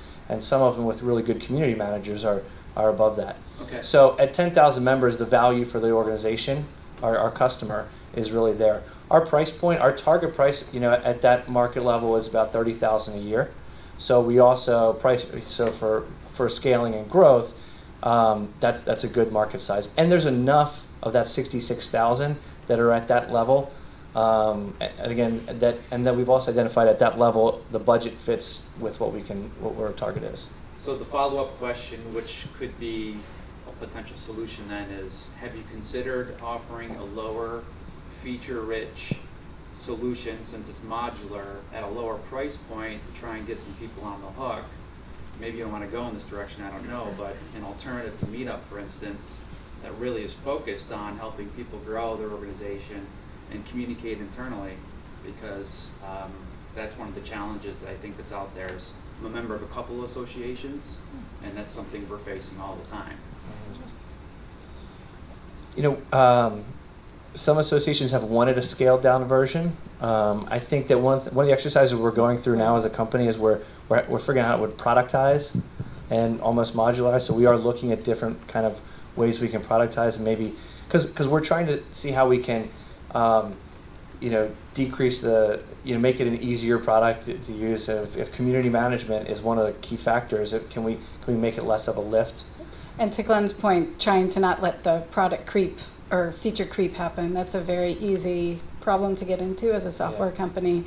some of them with really good community managers are above that. Okay. So at 10,000 members, the value for the organization, our customer, is really there. Our price point, our target price, at that market level is about $30,000 a year. So we also price for scaling and growth. That's a good market size, and there's enough of that 66,000 that are at that level. And again, that we've also identified at that level, the budget fits with what our target is. So the follow-up question, which could be a potential solution then, is, have you considered offering a lower feature-rich solution, since it's modular, at a lower price point to try and get some people on the hook? Maybe you don't want to go in this direction, I don't know, but an alternative to Meetup, for instance, that really is focused on helping people grow their organization and communicate internally, because that's one of the challenges that I think that's out there. Is I'm a member of a couple associations, and that's something we're facing all the time. Some associations have wanted a scaled down version. I think that one of the exercises we're going through now as a company is we're figuring out how to productize and almost modularize. So we are looking at different kind of ways we can productize, and maybe because we're trying to see how we can decrease make it an easier product to use. If community management is one of the key factors, can we make it less of a lift? And to Glenn's point, trying to not let the product creep or feature creep happen. That's a very easy problem to get into as a software company.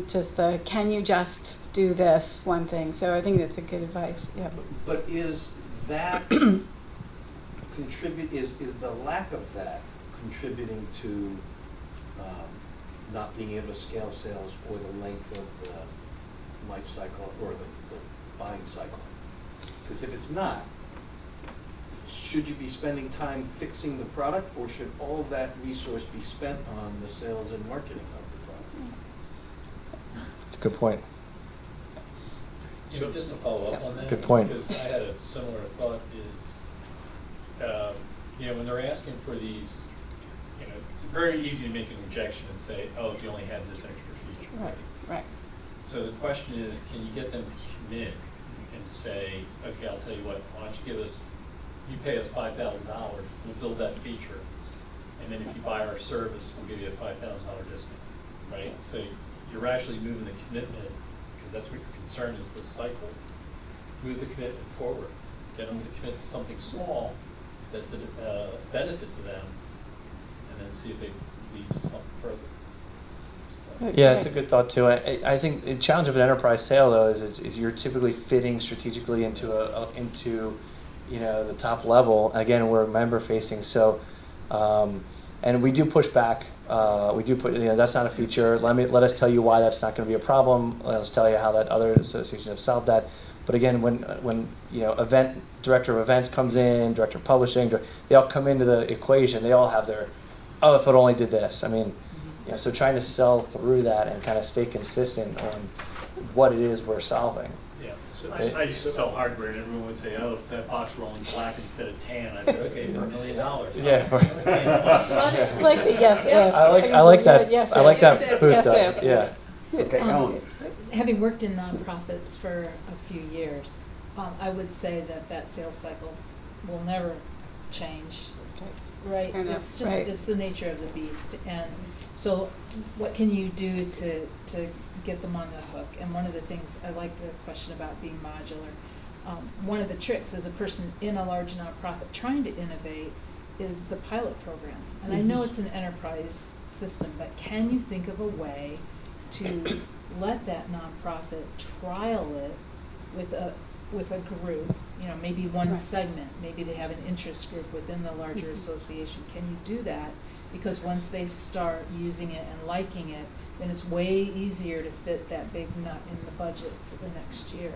Just can you just do this one thing? So I think that's a good advice. Yeah. But is that is the lack of that contributing to not being able to scale sales, or the length of the life cycle or the buying cycle? Because if it's not, should you be spending time fixing the product, or should all that resource be spent on the sales and marketing of the product? That's a good point. Just to follow up on that, Good point. because I had a similar thought, is, when they're asking for these, it's very easy to make an objection and say, oh, if you only had this extra feature. Right. So the question is, can you get them to commit and say, okay, I'll tell you what, why don't you pay us $5,000, we'll build that feature. And then if you buy our service, we'll give you a $5,000 discount, right? So you're actually moving the commitment, because that's what your concern is, this cycle. Move the commitment forward. Get them to commit to something small that's a benefit to them, and then see if it leads to something further. Yeah, it's a good thought too. I think the challenge of an enterprise sale though is you're typically fitting strategically into the top level. Again, we're member facing, so and we do push back. We do put that's not a feature. Let us tell you why that's not going to be a problem. Let us tell you how that other associations have solved that. But again, when event director of events comes in, director of publishing, they all come into the equation. They all have their, oh, if it only did this. I mean, so trying to sell through that and kind of stay consistent on what it is we're solving. Yeah, so I used to sell hardware, and everyone would say, oh, if that box were only black instead of tan, I said, okay, for $1 million. Yeah. Like the yes, if. I like that. Yes, I like yes, that if, food yes, though. if. Yeah. Okay, Ellen. Having worked in nonprofits for a few years, I would say that sales cycle will never change. Right? Fair enough. It's just Right. it's the nature of the beast. And so what can you do to get them on the hook? And one of the things, I like the question about being modular. One of the tricks as a person in a large nonprofit trying to innovate is the pilot program. And I know it's an enterprise system, but can you think of a way to let that nonprofit trial it with a group, maybe one Right. segment, maybe they have an interest group within the larger association. Can you do that? Because once they start using it and liking it, then it's way easier to fit that big nut in the budget for the next year.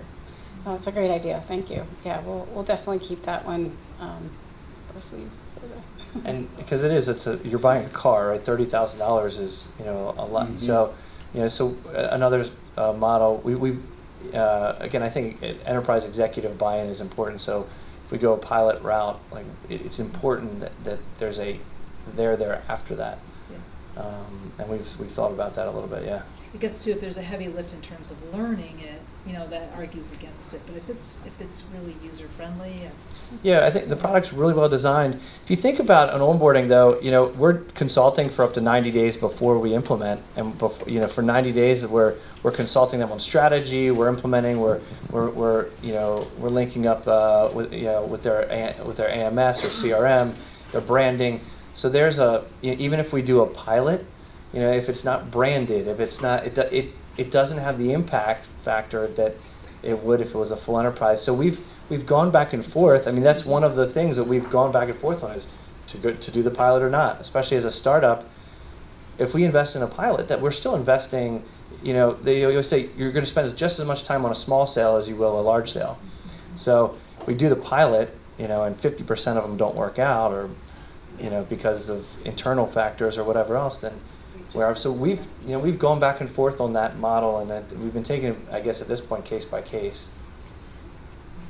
Oh, that's a great idea. Thank you. Yeah, we'll definitely keep that one for sleeve. And because you're buying a car, right? $30,000 is a lot. Mm-hmm. So another model we again, I think enterprise executive buy-in is important. So if we go a pilot route, like it's important that there's a there after that. Yeah. And we've thought about that a little bit. Yeah. I guess too, if there's a heavy lift in terms of learning it, that argues against it. But if it's really user friendly. Yeah, I think the product's really well designed. If you think about an onboarding, though, we're consulting for up to 90 days before we implement, and for 90 days we're consulting them on strategy. We're implementing. We're linking up with their AMS or CRM, their branding. So there's even if we do a pilot, if it's not branded, if it's not it doesn't have the impact factor that it would if it was a full enterprise. So we've gone back and forth. I mean, that's one of the things that we've gone back and forth on is to do the pilot or not, especially as a startup. If we invest in a pilot, that we're still investing, they always say you're going to spend just as much time on a small sale as you will a large sale. So we do the pilot, and 50% of them don't work out or, because of internal factors or whatever else, then so we've gone back and forth on that model, and we've been taking, I guess, at this point, case by case.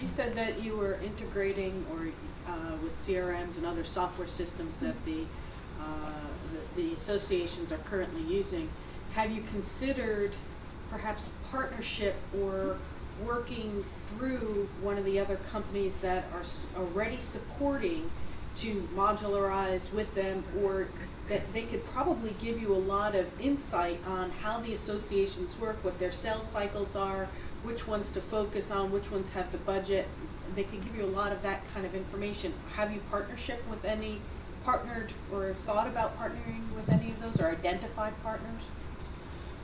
You said that you were integrating with CRMs and other software systems that the associations are currently using. Have you considered perhaps partnership or working through one of the other companies that are already supporting to modularize with them, or that they could probably give you a lot of insight on how the associations work, what their sales cycles are, which ones to focus on, which ones have the budget? They could give you a lot of that kind of information. Have you partnered or thought about partnering with any of those, or identified partners?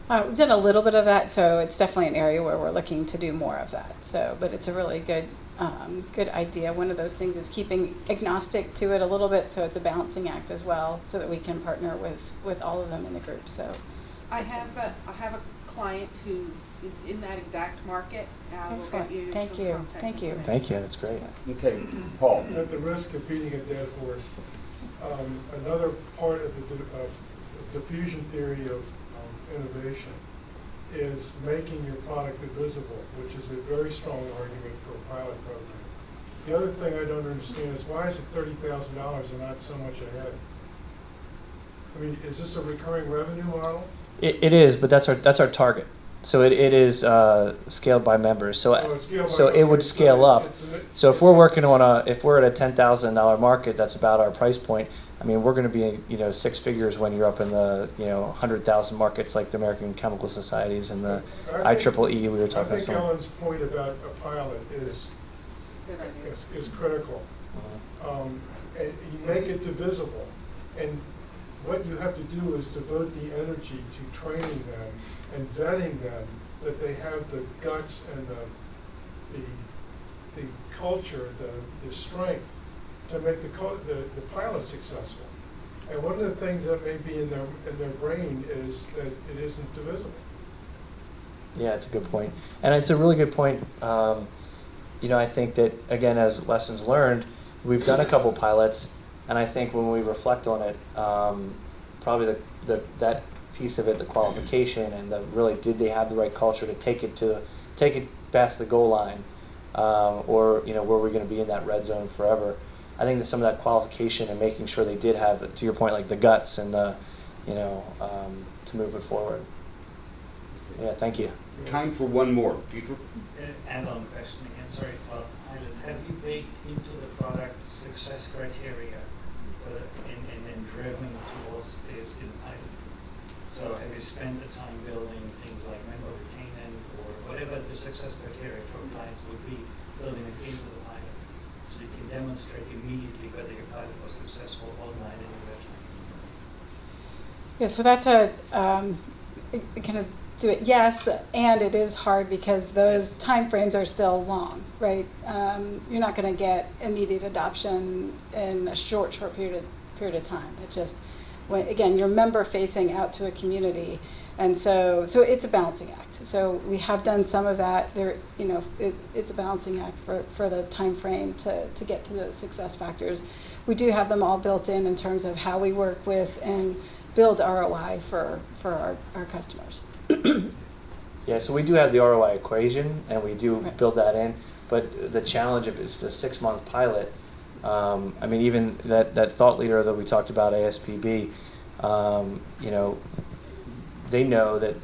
We've done a little bit of that, so it's definitely an area where we're looking to do more of that. So, but it's a really good idea. One of those things is keeping agnostic to it a little bit, so it's a balancing act as well, so that we can partner with all of them in the group. So, I have a client who is in that exact market. We'll excellent. get you Thank some you. contact Thank you. information. Thank you. That's great. Okay, Paul. At the risk of beating a dead horse, another part of the diffusion theory of innovation is making your product divisible, which is a very strong argument for a pilot program. The other thing I don't understand is why is it $30,000 and not so much ahead? I mean, is this a recurring revenue model? It is, but that's our target. So it is scaled by members. So Oh, it's scaled by so it would members, so scale up. So if we're it's- working on if we're at a $10,000 market, that's about our price point. I mean, we're going to be six figures when you're up in the 100,000 markets like the American Chemical Societies and the IEEE we were talking I think about. Ellen's point about a pilot is critical. And you make it divisible. And what you have to do is devote the energy to training them and vetting them, that they have the guts and the culture, the strength to make the pilot successful. And one of the things that may be in their brain is that it isn't divisible. Yeah, it's a good point. And it's a really good point. I think that, again, as lessons learned, we've done a couple pilots, and I think when we reflect on it, probably that piece of it, the qualification, and really did they have the right culture to take it past the goal line, or were we going to be in that red zone forever? I think that some of that qualification and making sure they did have, to your point, like the guts and the, to move it forward. Yeah, thank you. Time for one more. Add-on question again, sorry, about pilots. Have you baked into the product success criteria and driven towards this in pilot? So have you spent the time building things like member retainment or whatever the success criteria for clients would be, building it into the pilot? So you can demonstrate immediately whether your pilot was successful online and in real time. Yeah, so that's a kind of do it. Yes, and it is hard because those timeframes are still long, right? You're not going to get immediate adoption in a short period of time. It just, again, you're member facing out to a community, and so it's a balancing act. So we have done some of that. It's a balancing act for the time frame to get to those success factors. We do have them all built in terms of how we work with and build ROI for our customers. Yeah, so we do have the ROI equation, and we do build that in. But the challenge of it's a 6-month pilot. I mean, even that thought leader that we talked about, ASPB, they know that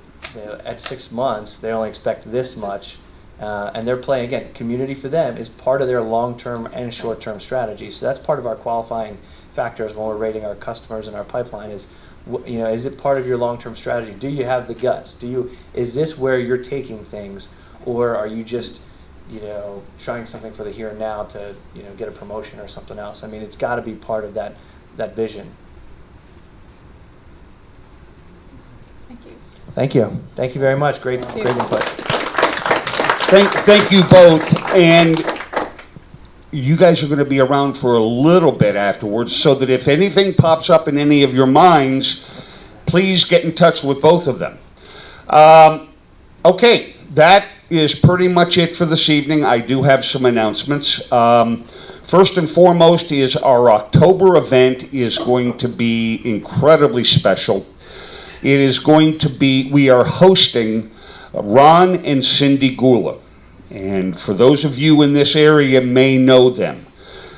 at 6 months they only expect this much, and they're playing, again, community for them is part of their long-term and short-term strategy. So that's part of our qualifying factors when we're rating our customers and our pipeline is, is it part of your long-term strategy? Do you have the guts? Is this where you're taking things, or are you just, trying something for the here and now to, get a promotion or something else? I mean, it's got to be part of that vision. Thank you. Thank you. Thank you very much. Great input. Thank you both. And you guys are going to be around for a little bit afterwards, so that if anything pops up in any of your minds, please get in touch with both of them. Okay, that is pretty much it for this evening. I do have some announcements. First and foremost is our October event is going to be incredibly special. It is going to be, we are hosting Ron and Cindy Gula. And for those of you in this area may know them.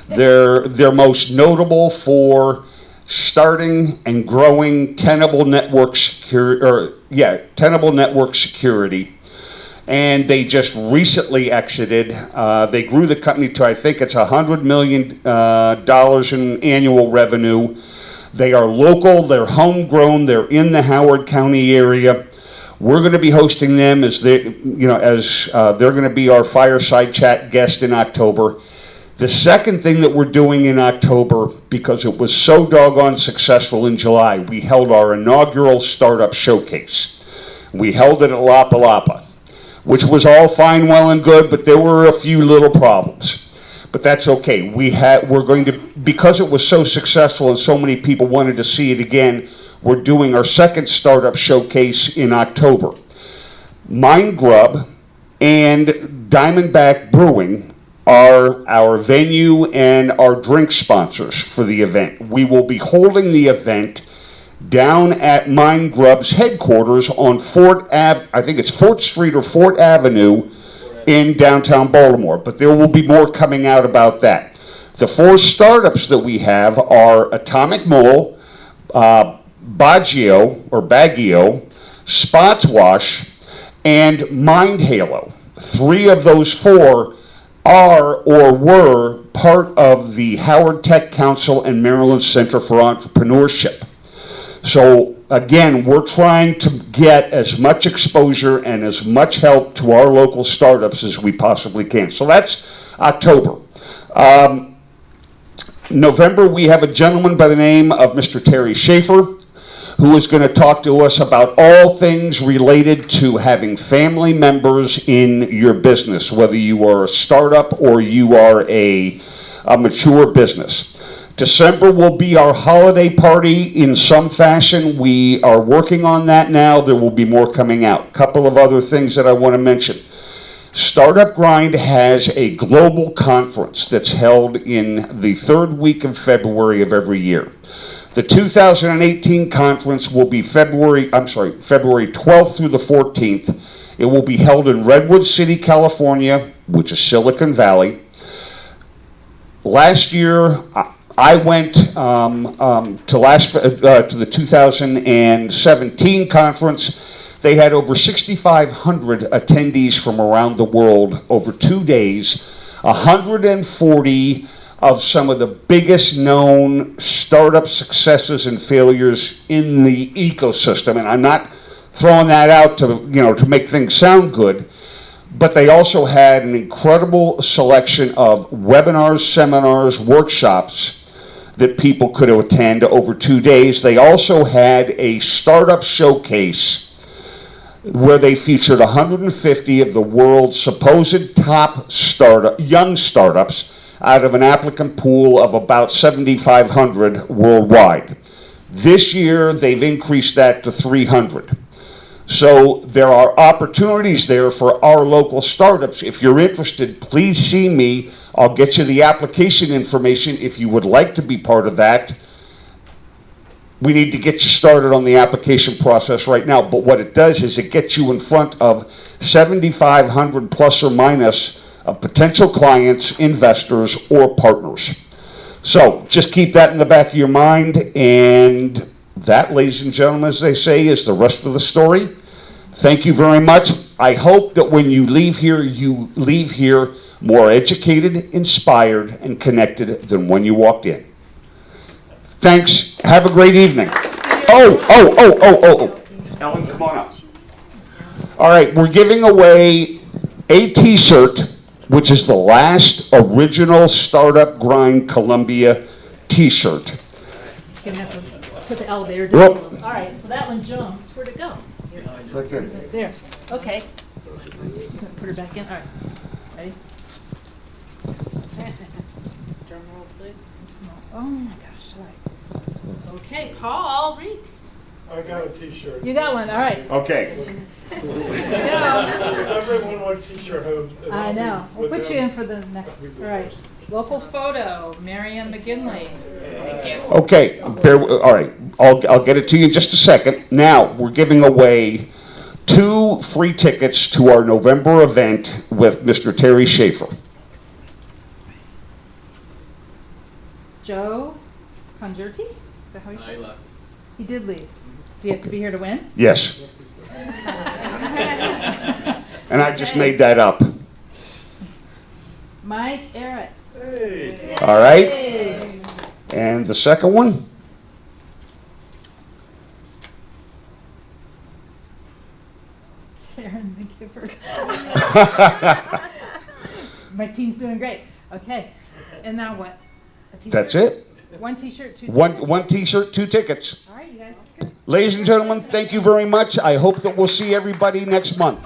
They're most notable for starting and growing Tenable Network Security. And they just recently exited. They grew the company to, I think it's $100 million in annual revenue. They are local, they're homegrown, they're in the Howard County area. We're going to be hosting them as they're going to be our fireside chat guest in October. The second thing that we're doing in October, because it was so doggone successful in July, we held our inaugural startup showcase. We held it at Lapa Lapa, which was all fine, well, and good, but there were a few little problems. But that's okay. We're going to, because it was so successful and so many people wanted to see it again, we're doing our second startup showcase in October. Mind Grub and Diamondback Brewing are our venue and our drink sponsors for the event. We will be holding the event down at Mind Grub's headquarters on I think it's 4th Street or 4th Avenue in downtown Baltimore, but there will be more coming out about that. The 4 startups that we have are Atomic Mole, Baggio, Spots Wash, and Mind Halo. 3 of those 4 are or were part of the Howard Tech Council and Maryland Center for Entrepreneurship. So again, we're trying to get as much exposure and as much help to our local startups as we possibly can. So that's October. November, we have a gentleman by the name of Mr. Terry Schaefer, who is going to talk to us about all things related to having family members in your business, whether you are a startup or you are a mature business. December will be our holiday party in some fashion. We are working on that now. There will be more coming out. A couple of other things that I want to mention. Startup Grind has a global conference that's held in the 3rd week of February of every year. The 2018 conference will be February 12th through the 14th. It will be held in Redwood City, California, which is Silicon Valley. Last year, I went to the 2017 conference. They had over 6,500 attendees from around the world over 2 days, 140 of some of the biggest known startup successes and failures in the ecosystem. And I'm not throwing that out to make things sound good, but they also had an incredible selection of webinars, seminars, workshops that people could attend over 2 days. They also had a startup showcase where they featured 150 of the world's supposed top young startups out of an applicant pool of about 7,500 worldwide. This year, they've increased that to 300. So there are opportunities there for our local startups. If you're interested, please see me. I'll get you the application information if you would like to be part of that. We need to get you started on the application process right now, but what it does is it gets you in front of 7,500 plus or minus of potential clients, investors, or partners. So just keep that in the back of your mind, and that, ladies and gentlemen, as they say, is the rest of the story. Thank you very much. I hope that when you leave here more educated, inspired, and connected than when you walked in. Thanks. Have a great evening. Oh. Ellen, come on up. All right, we're giving away a t-shirt, which is the last original Startup Grind Columbia t-shirt. You're gonna have to put the elevator down. All right, so that one jumped. Where'd it go? Right there. It's there. Okay. Put her back in. All right. Ready? Drum roll, please. Oh my gosh. All right. Okay, Paul Reeks. I got a t-shirt. You got one. All right. Okay. Everyone wants a t-shirt home. I know. We'll put you them. in for the next. All right. Local photo, Marianne McGinley. Thank you. Okay. All right. I'll get it to you in just a second. Now we're giving away 2 free tickets to our November event with Mr. Terry Schaefer. Joe Congerti? Is that how you say it? I left. He did leave. Do you have to be here to win? Yes. And I just made that up. Mike Eric. Hey. All right. Hey. And the second one? Karen the Giver. My team's doing great. Okay. And now what? A t-shirt? That's it. One t-shirt, 2 One t-shirt, 2 tickets. All right, you guys. Good. Ladies and gentlemen, thank you very much. I hope that we'll see everybody next month.